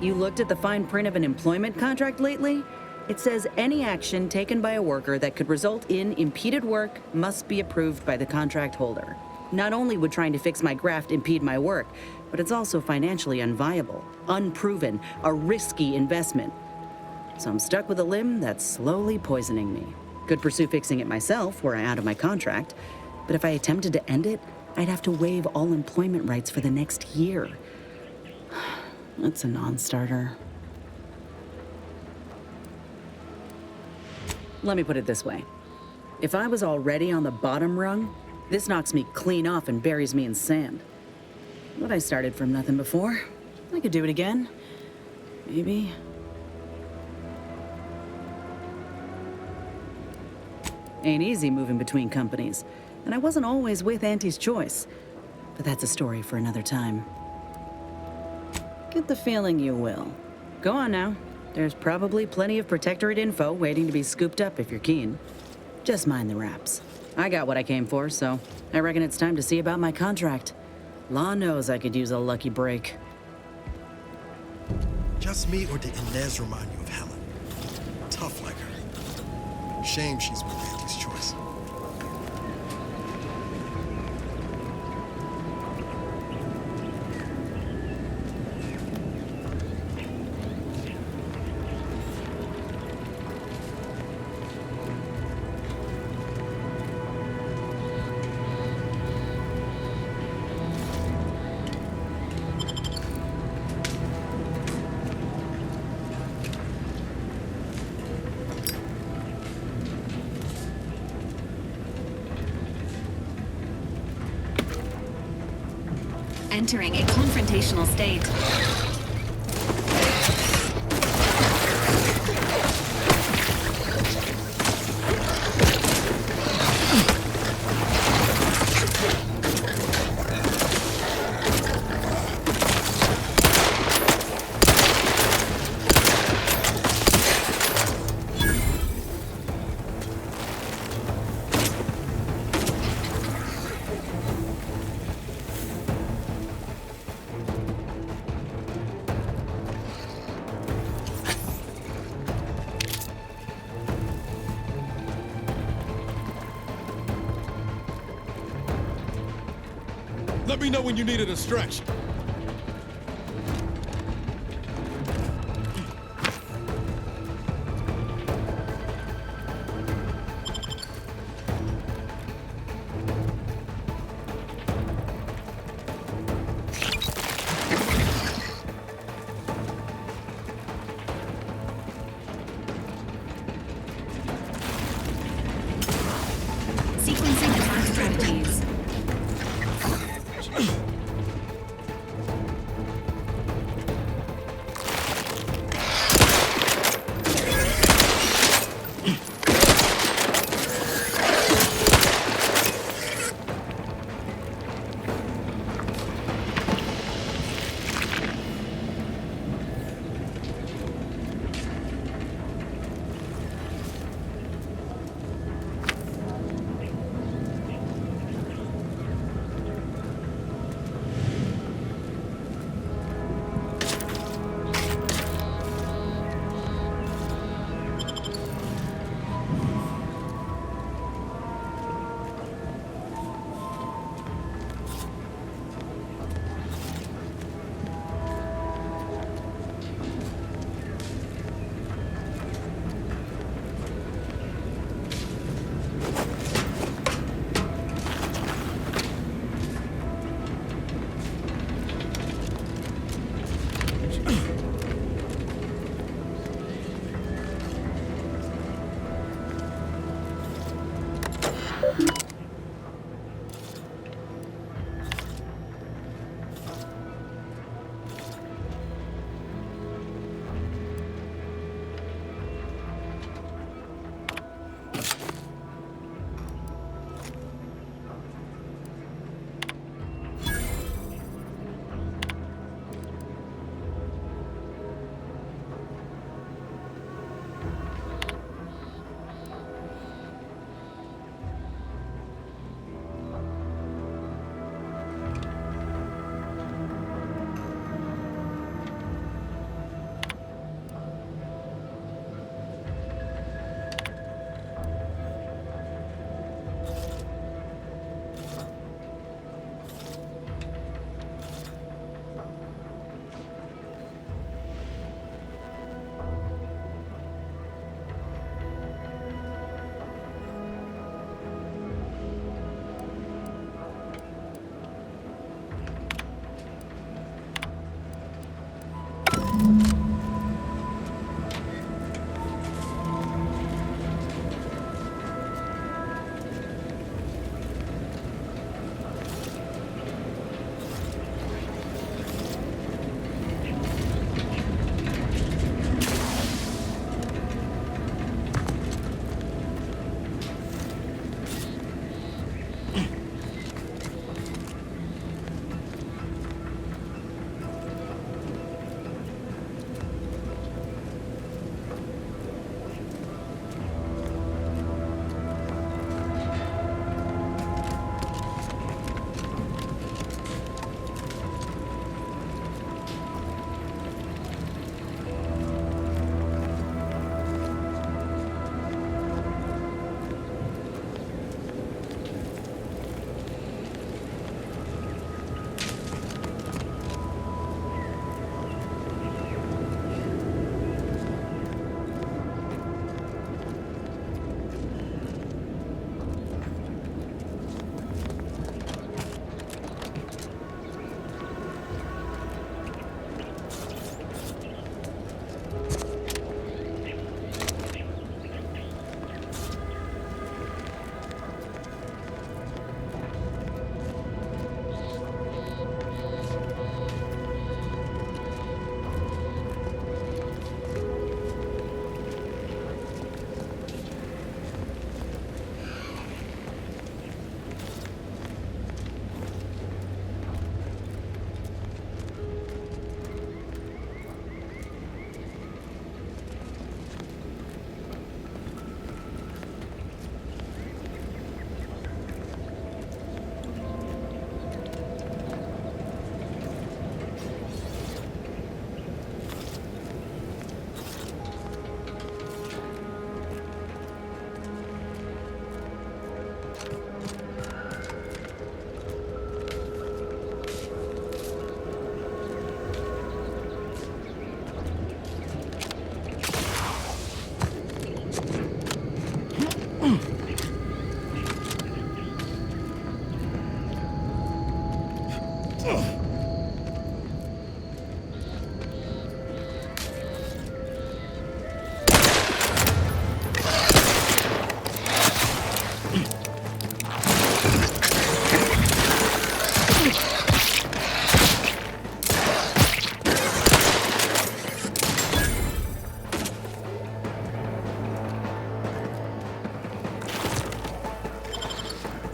You looked at the fine print of an employment contract lately? It says any action taken by a worker that could result in impeded work must be approved by the contract holder. Not only would trying to fix my graft impede my work, but it's also financially unviable, unproven, a risky investment. So I'm stuck with a limb that's slowly poisoning me. Could pursue fixing it myself were I out of my contract, but if I attempted to end it, I'd have to waive all employment rights for the next year. That's a non-starter. Let me put it this way. If I was already on the bottom rung, this knocks me clean off and buries me in sand. But I started from nothing before. I could do it again. Maybe. Ain't easy moving between companies. And I wasn't always with Auntie's choice. But that's a story for another time. Get the feeling you will. Go on now. There's probably plenty of Protectorate info waiting to be scooped up if you're keen. Just mind the wraps. I got what I came for, so I reckon it's time to see about my contract. Law knows I could use a lucky break. Just me, or did Inez remind you of Helen? Tough like her. Shame she's with Auntie's choice. Entering a confrontational state. Let me know when you need a distraction. Sequencing attack strategies.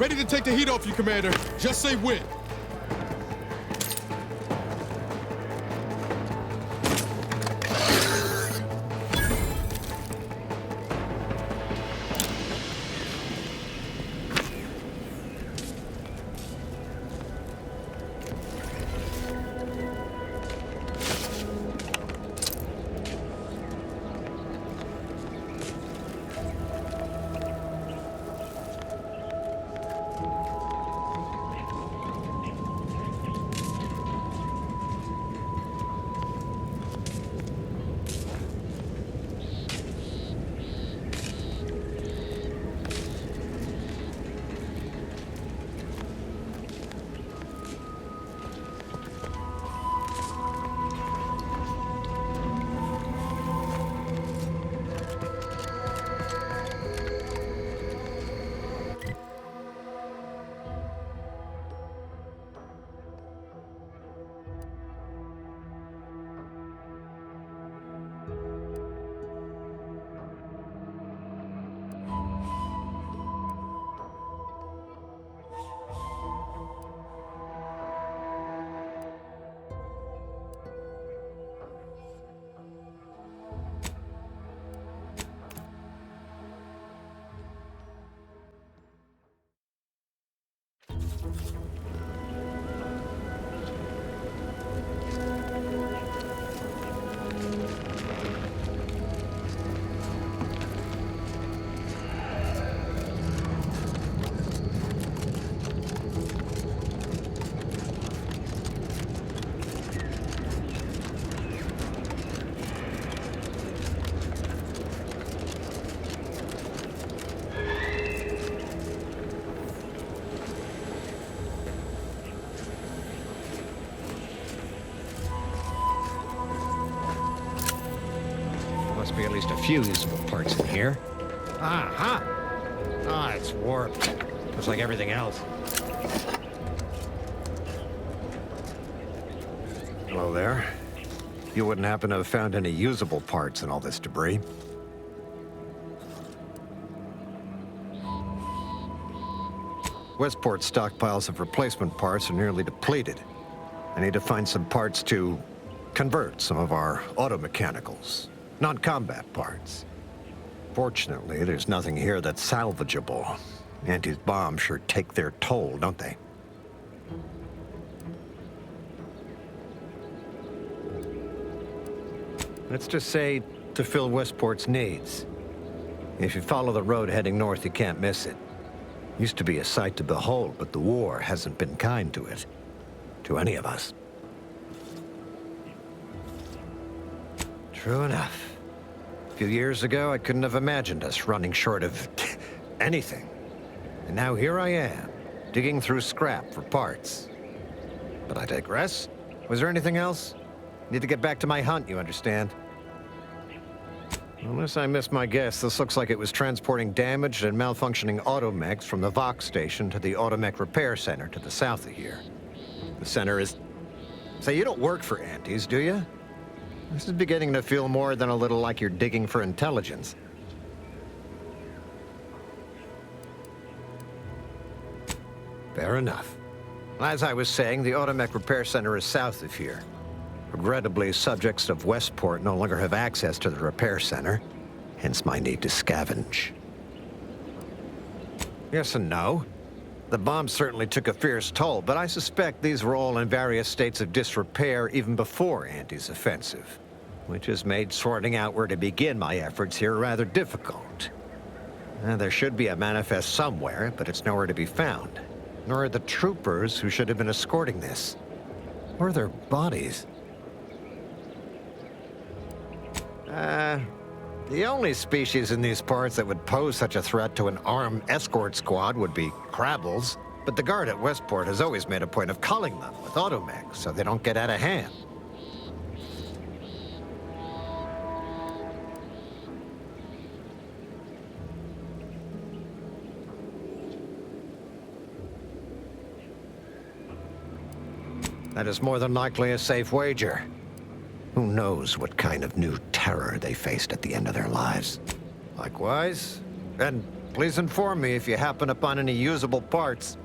Ready to take the heat off you, Commander. Just say when. Must be at least a few usable parts in here. Ah, it's warped. Just like everything else. Hello there. You wouldn't happen to have found any usable parts in all this debris? Westport's stockpiles of replacement parts are nearly depleted. I need to find some parts to convert some of our auto-mechanicals. Non-combat parts. Fortunately, there's nothing here that's salvageable. Auntie's bombs sure take their toll, don't they? Let's just say to fill Westport's needs. If you follow the road heading north, you can't miss it. Used to be a sight to behold, but the war hasn't been kind to it. To any of us. True enough. A few years ago, I couldn't have imagined us running short of anything. And now here I am, digging through scrap for parts. But I digress. Was there anything else? Need to get back to my hunt, you understand? Unless I missed my guess, this looks like it was transporting damaged and malfunctioning automechs from the Vox station to the Automech Repair Center to the south of here. The center is... Say, you don't work for Auntie's, do you? This is beginning to feel more than a little like you're digging for intelligence. Fair enough. As I was saying, the Automech Repair Center is south of here. Regrettably, subjects of Westport no longer have access to the repair center, hence my need to scavenge. Yes and no. The bomb certainly took a fierce toll, but I suspect these were all in various states of disrepair even before Auntie's offensive, which has made sorting out where to begin my efforts here rather difficult. There should be a manifest somewhere, but it's nowhere to be found. Nor are the troopers who should have been escorting this. Or their bodies. The only species in these parts that would pose such a threat to an armed escort squad would be Crabbles. But the guard at Westport has always made a point of culling them with automechs so they don't get out of hand. That is more than likely a safe wager. Who knows what kind of new terror they faced at the end of their lives. Likewise. And Please inform me if you happen upon any usable parts.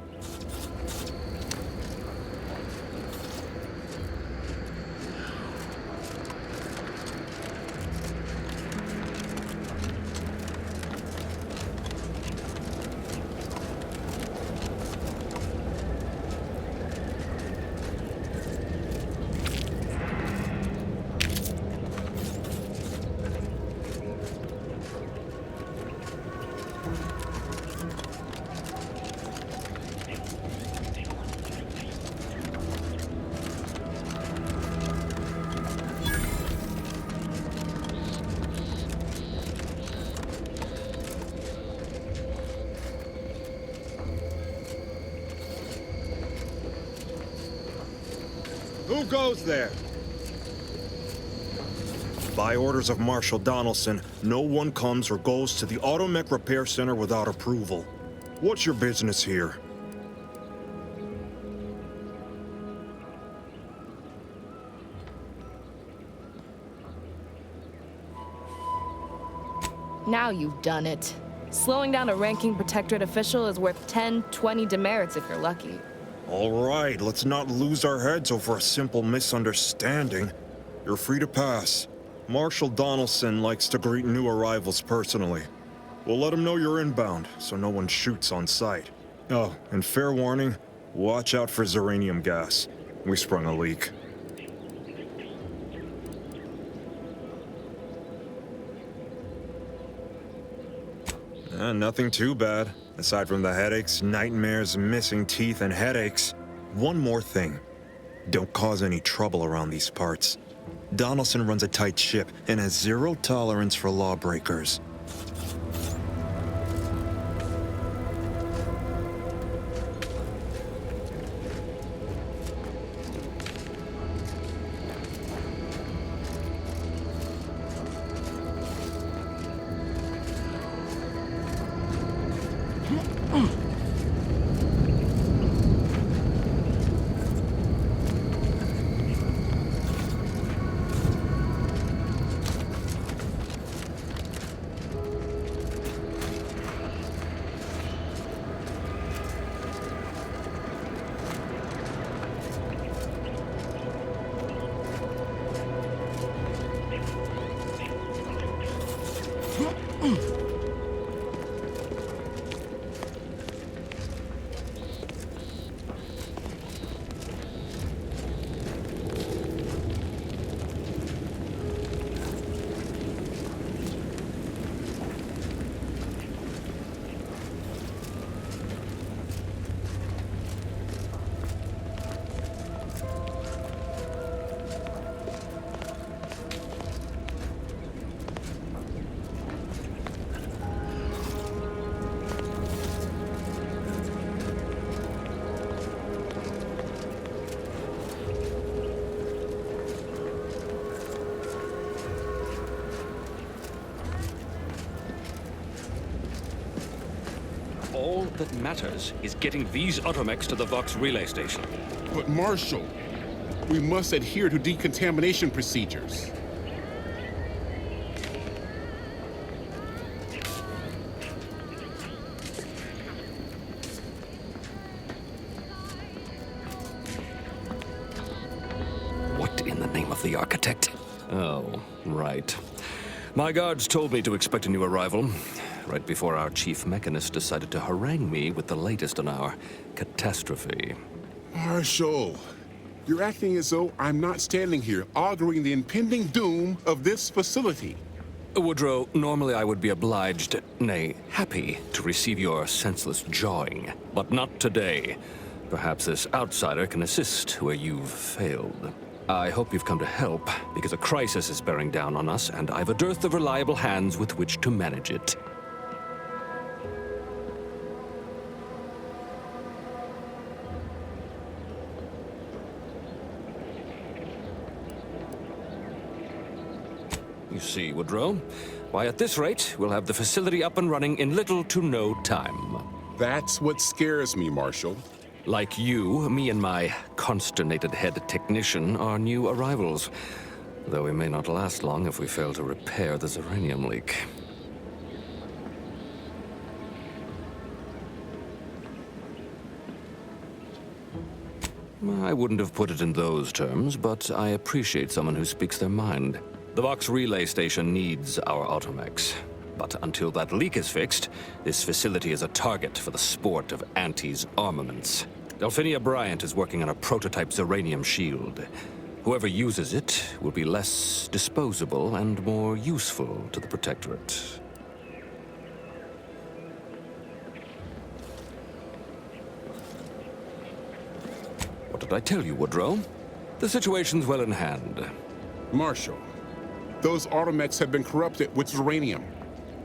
Who goes there? By orders of Marshal Donaldson, no one comes or goes to the Automech Repair Center without approval. What's your business here? Now you've done it. Slowing down a ranking Protectorate official is worth 10, 20 demerits if you're lucky. All right, let's not lose our heads over a simple misunderstanding. You're free to pass. Marshal Donaldson likes to greet new arrivals personally. We'll let him know you're inbound, so no one shoots on sight. Oh, and fair warning, watch out for Zeranium gas. We sprung a leak. Nothing too bad. Aside from the headaches, nightmares, missing teeth, and headaches. One more thing. Don't cause any trouble around these parts. Donaldson runs a tight ship and has zero tolerance for lawbreakers. All that matters is getting these Automechs to the Vox relay station. But Marshal, we must adhere to decontamination procedures. What in the name of the architect? Oh, right. My guards told me to expect a new arrival, right before our chief mechanist decided to harangue me with the latest on our catastrophe. Marshal, you're acting as though I'm not standing here auguring the impending doom of this facility. Woodrow, normally I would be obliged, nay, happy, to receive your senseless jawing, but not today. Perhaps this outsider can assist where you've failed. I hope you've come to help, because a crisis is bearing down on us, and I've a dearth of reliable hands with which to manage it. You see, Woodrow, why at this rate, we'll have the facility up and running in little to no time. That's what scares me, Marshal. Like you, me and my consternated head technician are new arrivals, though we may not last long if we fail to repair the Zeranium leak. I wouldn't have put it in those terms, but I appreciate someone who speaks their mind. The Vox Relay Station needs our automechs. But until that leak is fixed, this facility is a target for the sport of Anti's armaments. Delphinia Bryant is working on a prototype Zeranium shield. Whoever uses it will be less disposable and more useful to the Protectorate. What did I tell you, Woodrow? The situation's well in hand. Marshal, those automechs have been corrupted with Zeranium.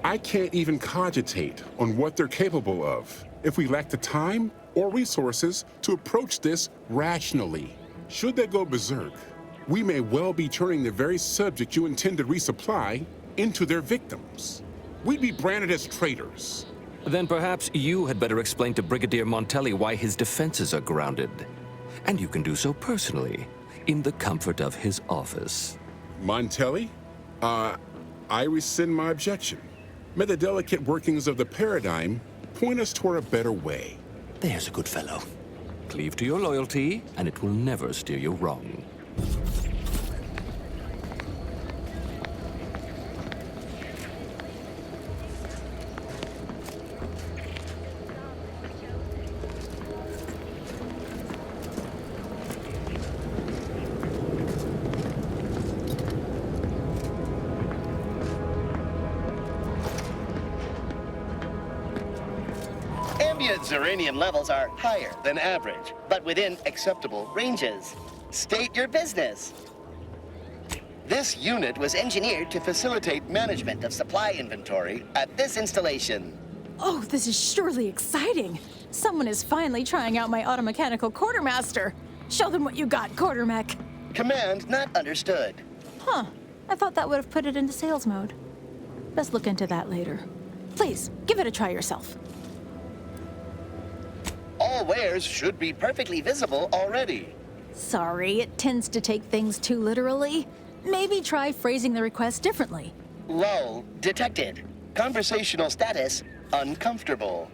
I can't even cogitate on what they're capable of if we lack the time or resources to approach this rationally. Should they go berserk, we may well be turning the very subject you intend to resupply into their victims. We'd be branded as traitors. Then perhaps you had better explain to Brigadier Montelli why his defenses are grounded. And you can do so personally, in the comfort of his office. Montelli? I rescind my objection. May the delicate workings of the paradigm point us toward a better way. There's a good fellow. Cleave to your loyalty, and it will never steer you wrong. Ambient Zeranium levels are higher than average, but within acceptable ranges. State your business. This unit was engineered to facilitate management of supply inventory at this installation. Oh, this is surely exciting. Someone is finally trying out my automechanical quartermaster. Show them what you got, quartermech. Command not understood. Huh. I thought that would have put it into sales mode. Let's look into that later. Please, give it a try yourself. All wares should be perfectly visible already. Sorry, it tends to take things too literally. Maybe try phrasing the request differently. Lull detected. Conversational status uncomfortable.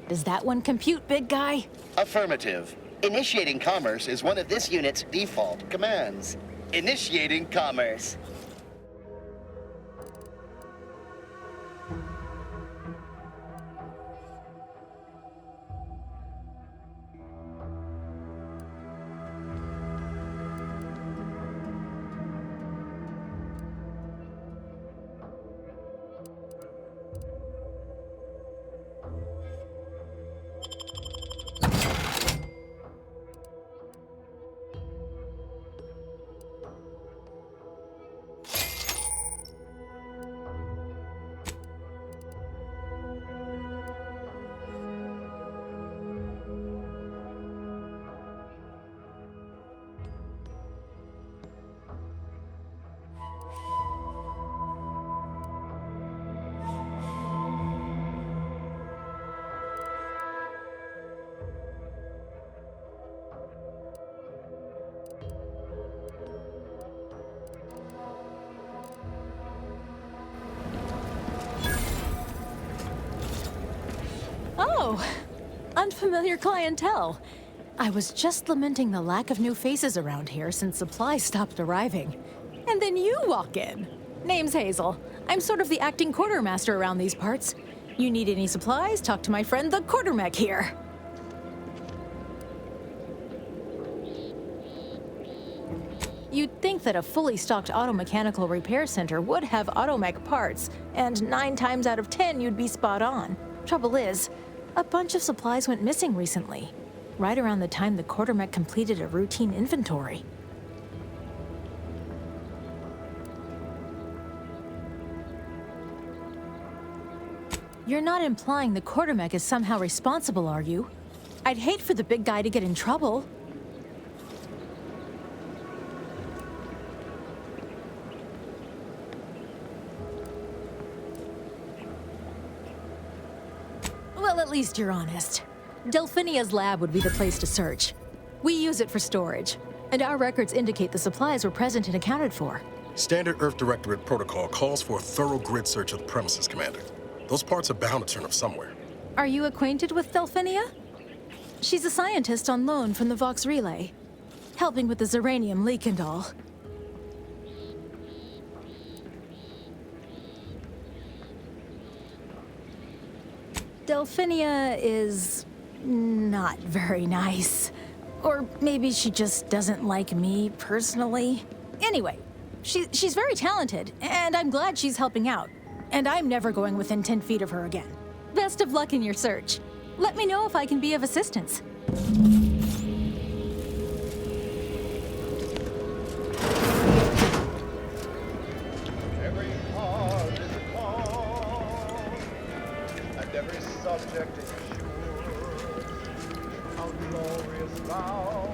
Does that one compute, big guy? Affirmative. Initiating commerce is one of this unit's default commands. Initiating commerce. Oh, unfamiliar clientele. I was just lamenting the lack of new faces around here since supplies stopped arriving. And then you walk in. Name's Hazel. I'm sort of the acting quartermaster around these parts. You need any supplies, talk to my friend the quartermech here. You'd think that a fully stocked automechanical repair center would have automech parts, and 9 times out of 10 you'd be spot on. Trouble is, a bunch of supplies went missing recently, right around the time the quartermech completed a routine inventory. You're not implying the quartermech is somehow responsible, are you? I'd hate for the big guy to get in trouble. Well, at least you're honest. Delphinia's lab would be the place to search. We use it for storage, and our records indicate the supplies were present and accounted for. Standard Earth Directorate protocol calls for a thorough grid search of the premises, Commander. Those parts are bound to turn up somewhere. Are you acquainted with Delphinia? She's a scientist on loan from the Vox Relay, helping with the Zeranium leak and all. Delphinia is not very nice. Or maybe she just doesn't like me personally. Anyway, she's very talented, and I'm glad she's helping out. And I'm never going within 10 feet of her again. Best of luck in your search. Let me know if I can be of assistance. Every heart is calm, and every subject is sure how glorious vow.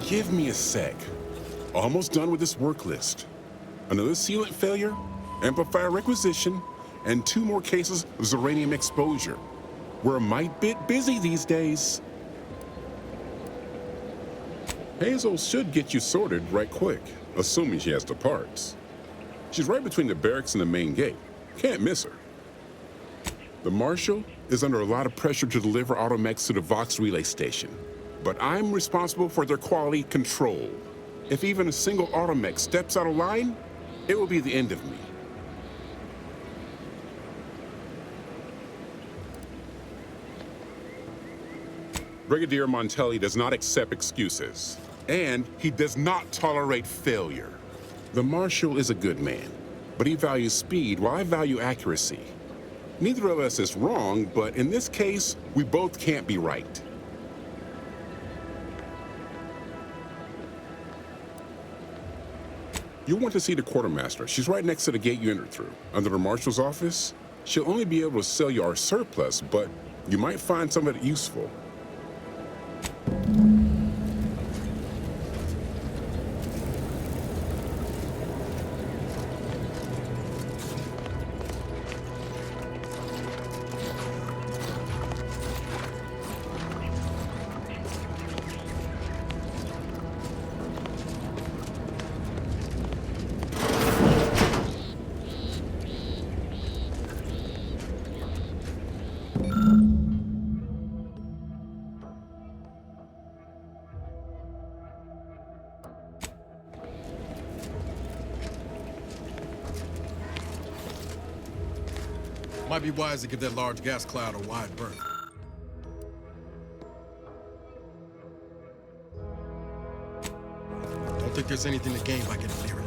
Give me a sec. Almost done with this work list. Another sealant failure, amplifier requisition, and 2 more cases of Zeranium exposure. We're a mite bit busy these days. Hazel should get you sorted right quick, assuming she has the parts. She's right between the barracks and the main gate. Can't miss her. The Marshal is under a lot of pressure to deliver automechs to the Vox Relay Station, but I'm responsible for their quality control. If even a single automech steps out of line, it will be the end of me. Brigadier Montelli does not accept excuses, and he does not tolerate failure. The Marshal is a good man, but he values speed while I value accuracy. Neither of us is wrong, but in this case, we both can't be right. You'll want to see the quartermaster. She's right next to the gate you entered through. Under the Marshal's office, she'll only be able to sell you our surplus, but you might find some of it useful. Might be wise to give that large gas cloud a wide berth. Don't think there's anything to gain by getting near it.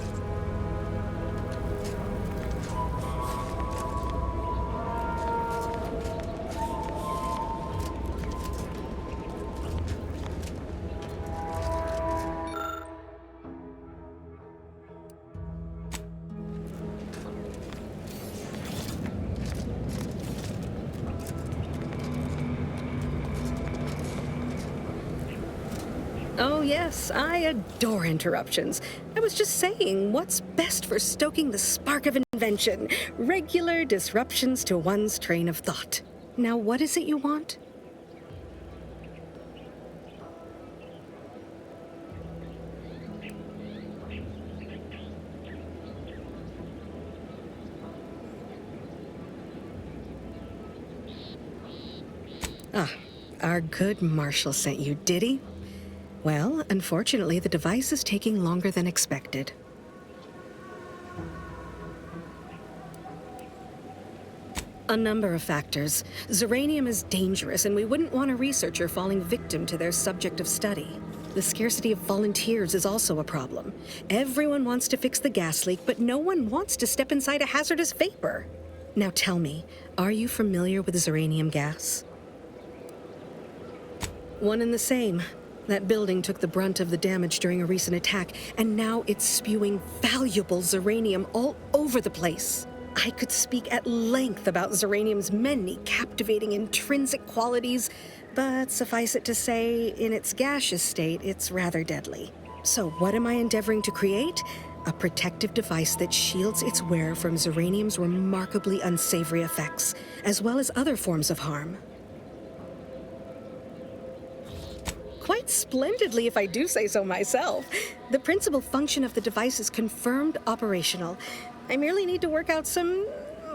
Oh yes, I adore interruptions. I was just saying, what's best for stoking the spark of invention? Regular disruptions to one's train of thought. Now what is it you want? Ah, our good Marshal sent you, did he? Well, unfortunately, the device is taking longer than expected. A number of factors. Zeranium is dangerous, and we wouldn't want a researcher falling victim to their subject of study. The scarcity of volunteers is also a problem. Everyone wants to fix the gas leak, but no one wants to step inside a hazardous vapor. Now tell me, are you familiar with Zeranium gas? One and the same. That building took the brunt of the damage during a recent attack, and now it's spewing valuable Zeranium all over the place. I could speak at length about Zeranium's many captivating intrinsic qualities, but suffice it to say, in its gaseous state, it's rather deadly. So what am I endeavoring to create? A protective device that shields its wearer from Zeranium's remarkably unsavory effects, as well as other forms of harm. Quite splendidly, if I do say so myself. The principal function of the device is confirmed operational. I merely need to work out some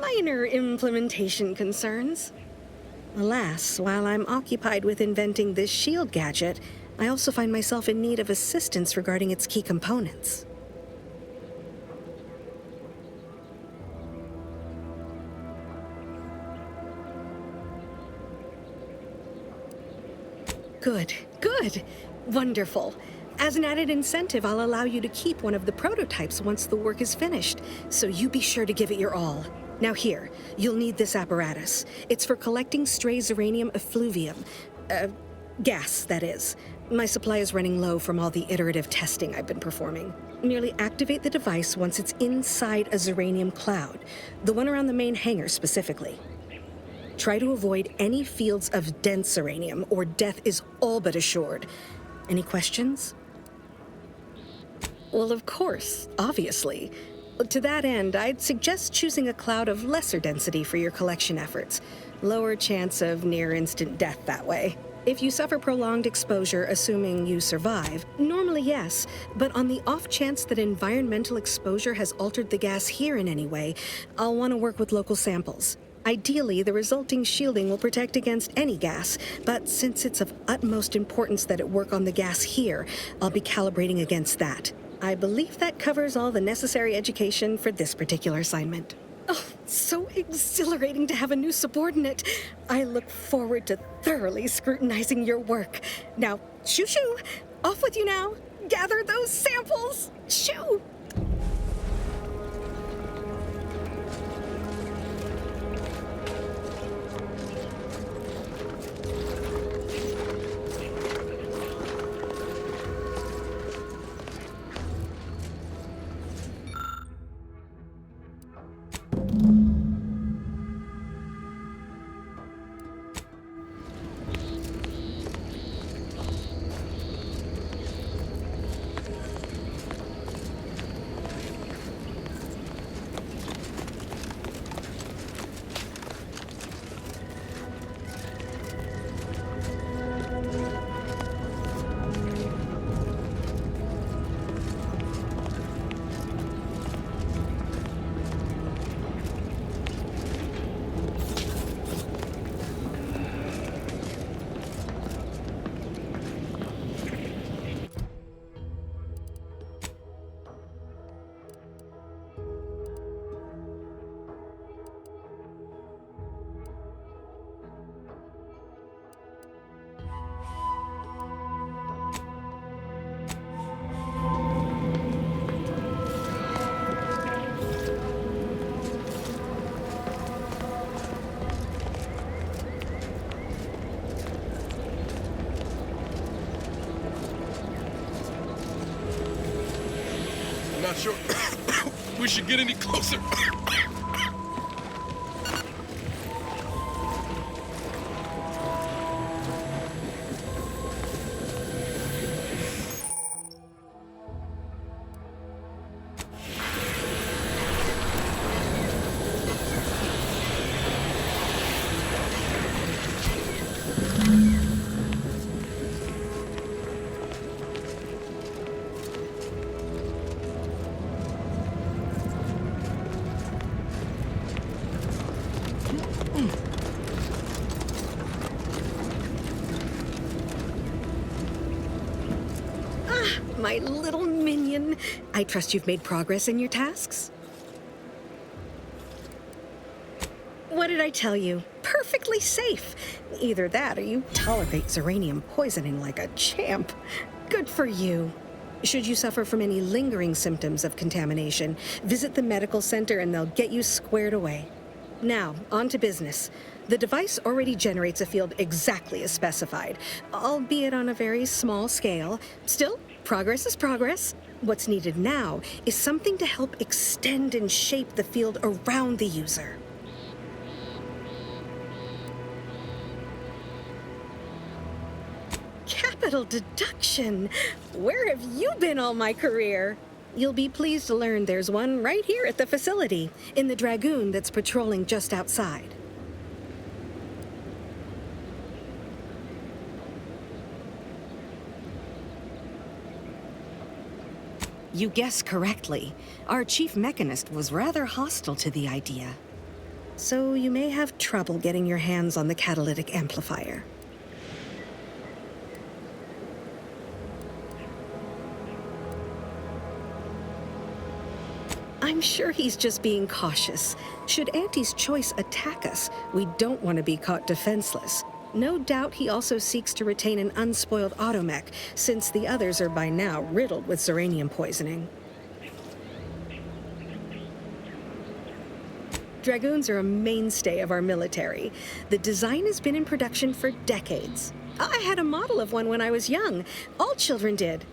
minor implementation concerns. Alas, while I'm occupied with inventing this shield gadget, I also find myself in need of assistance regarding its key components. Good, good. Wonderful. As an added incentive, I'll allow you to keep one of the prototypes once the work is finished, so you be sure to give it your all. Now here, you'll need this apparatus. It's for collecting stray Zeranium effluvium. Gas, that is. My supply is running low from all the iterative testing I've been performing. Merely activate the device once it's inside a Zeranium cloud, the one around the main hangar specifically. Try to avoid any fields of dense Zeranium, or death is all but assured. Any questions? Well, of course, obviously. To that end, I'd suggest choosing a cloud of lesser density for your collection efforts. Lower chance of near-instant death that way. If you suffer prolonged exposure, assuming you survive, normally yes, but on the off chance that environmental exposure has altered the gas here in any way, I'll want to work with local samples. Ideally, the resulting shielding will protect against any gas, but since it's of utmost importance that it work on the gas here, I'll be calibrating against that. I believe that covers all the necessary education for this particular assignment. Oh, so exhilarating to have a new subordinate. I look forward to thoroughly scrutinizing your work. Now, shoo-shoo! Off with you now! Gather those samples! Shoo! Not sure we should get any closer. My little minion. I trust you've made progress in your tasks? What did I tell you? Perfectly safe. Either that or you tolerate Zeranium poisoning like a champ. Good for you. Should you suffer from any lingering symptoms of contamination, visit the medical center and they'll get you squared away. Now, on to business. The device already generates a field exactly as specified, albeit on a very small scale. Still, progress is progress. What's needed now is something to help extend and shape the field around the user. Capital deduction! Where have you been all my career? You'll be pleased to learn there's one right here at the facility, in the Dragoon that's patrolling just outside. You guessed correctly. Our chief mechanist was rather hostile to the idea. So you may have trouble getting your hands on the catalytic amplifier. I'm sure he's just being cautious. Should Auntie's Choice attack us, we don't want to be caught defenseless. No doubt he also seeks to retain an unspoiled automech, since the others are by now riddled with Zeranium poisoning. Dragoons are a mainstay of our military. The design has been in production for decades. I had a model of one when I was young. All children did.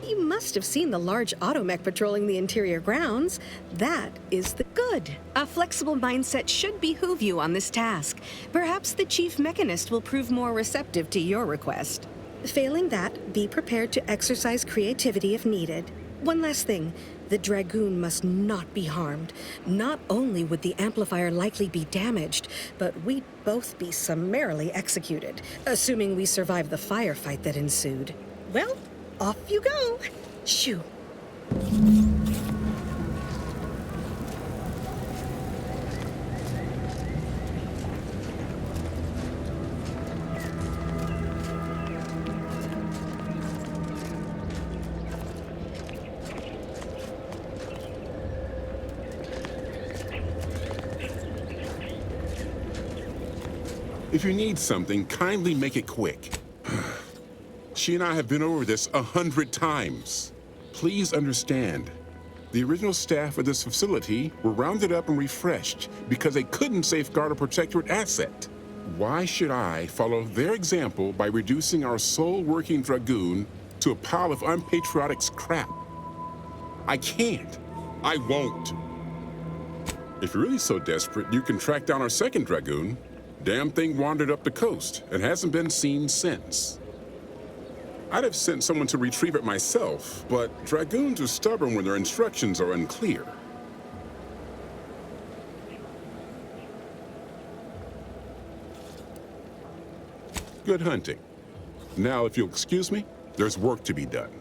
You must have seen the large automech patrolling the interior grounds. That is the good. A flexible mindset should behoove you on this task. Perhaps the chief mechanist will prove more receptive to your request. Failing that, be prepared to exercise creativity if needed. One last thing. The Dragoon must not be harmed. Not only would the amplifier likely be damaged, but we'd both be summarily executed, assuming we survive the firefight that ensued. Well, off you go. Shoo. If you need something, kindly make it quick. She and I have been over this 100 times. Please understand, the original staff of this facility were rounded up and refreshed because they couldn't safeguard a protectorate asset. Why should I follow their example by reducing our sole working Dragoon to a pile of unpatriotic scrap? I can't. I won't. If you're really so desperate, you can track down our second Dragoon. Damn thing wandered up the coast and hasn't been seen since. I'd have sent someone to retrieve it myself, but Dragoons are stubborn when their instructions are unclear. Good hunting. Now, if you'll excuse me, there's work to be done.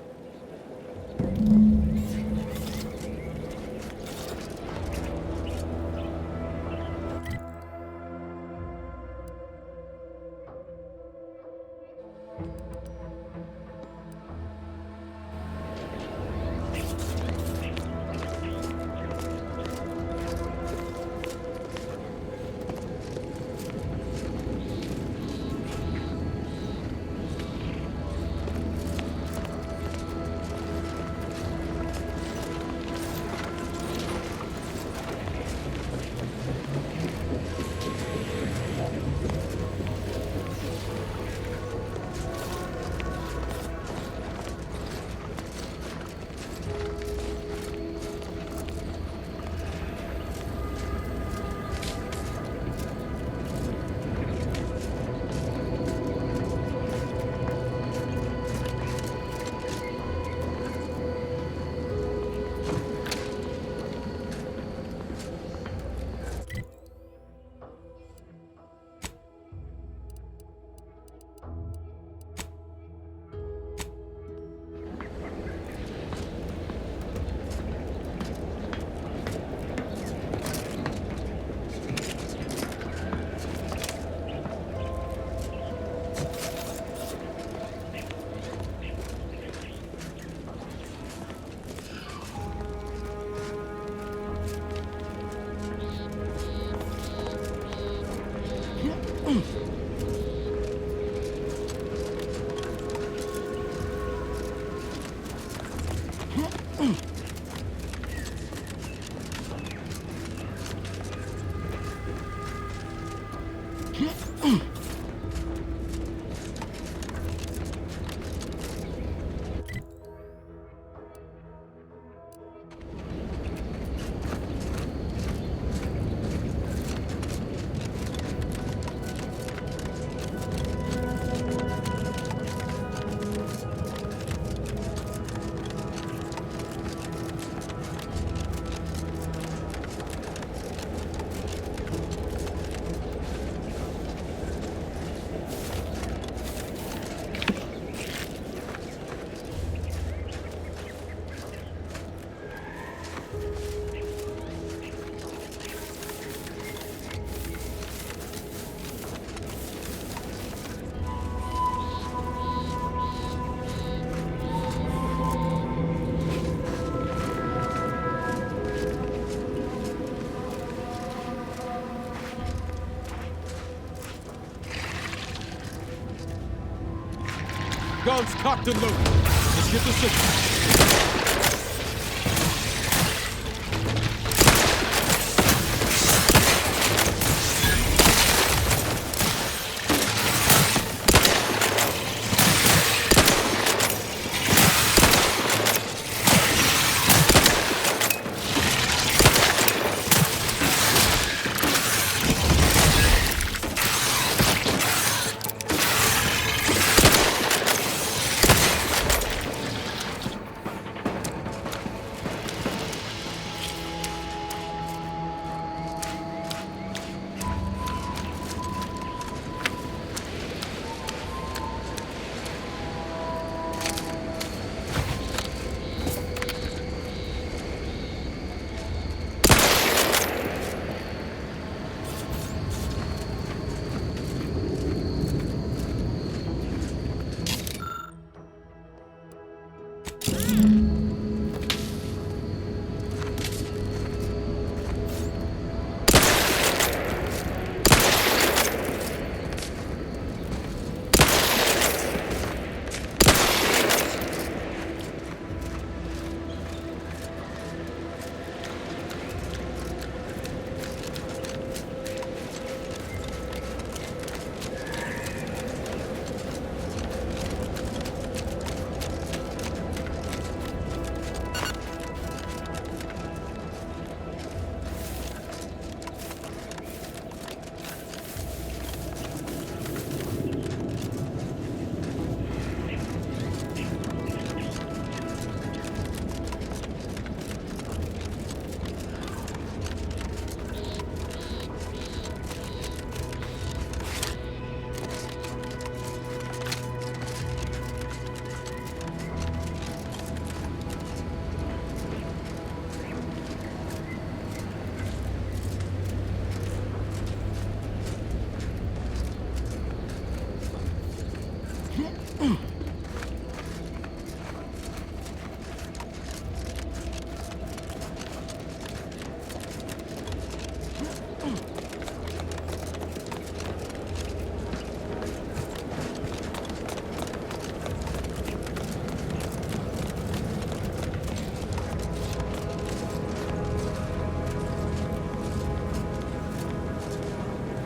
Guns cocked and loaded. Let's get the signal.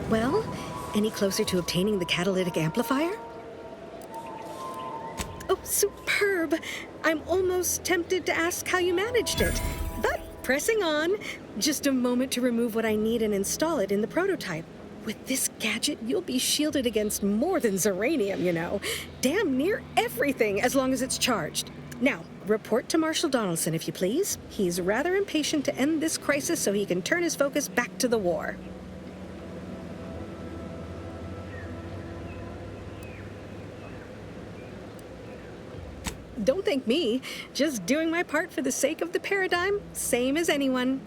Well, any closer to obtaining the catalytic amplifier? Oh, superb! I'm almost tempted to ask how you managed it. But pressing on, just a moment to remove what I need and install it in the prototype. With this gadget, you'll be shielded against more than Zeranium, you know. Damn near everything, as long as it's charged. Now, report to Marshal Donaldson, if you please. He's rather impatient to end this crisis so he can turn his focus back to the war. Don't thank me. Just doing my part for the sake of the paradigm, same as anyone.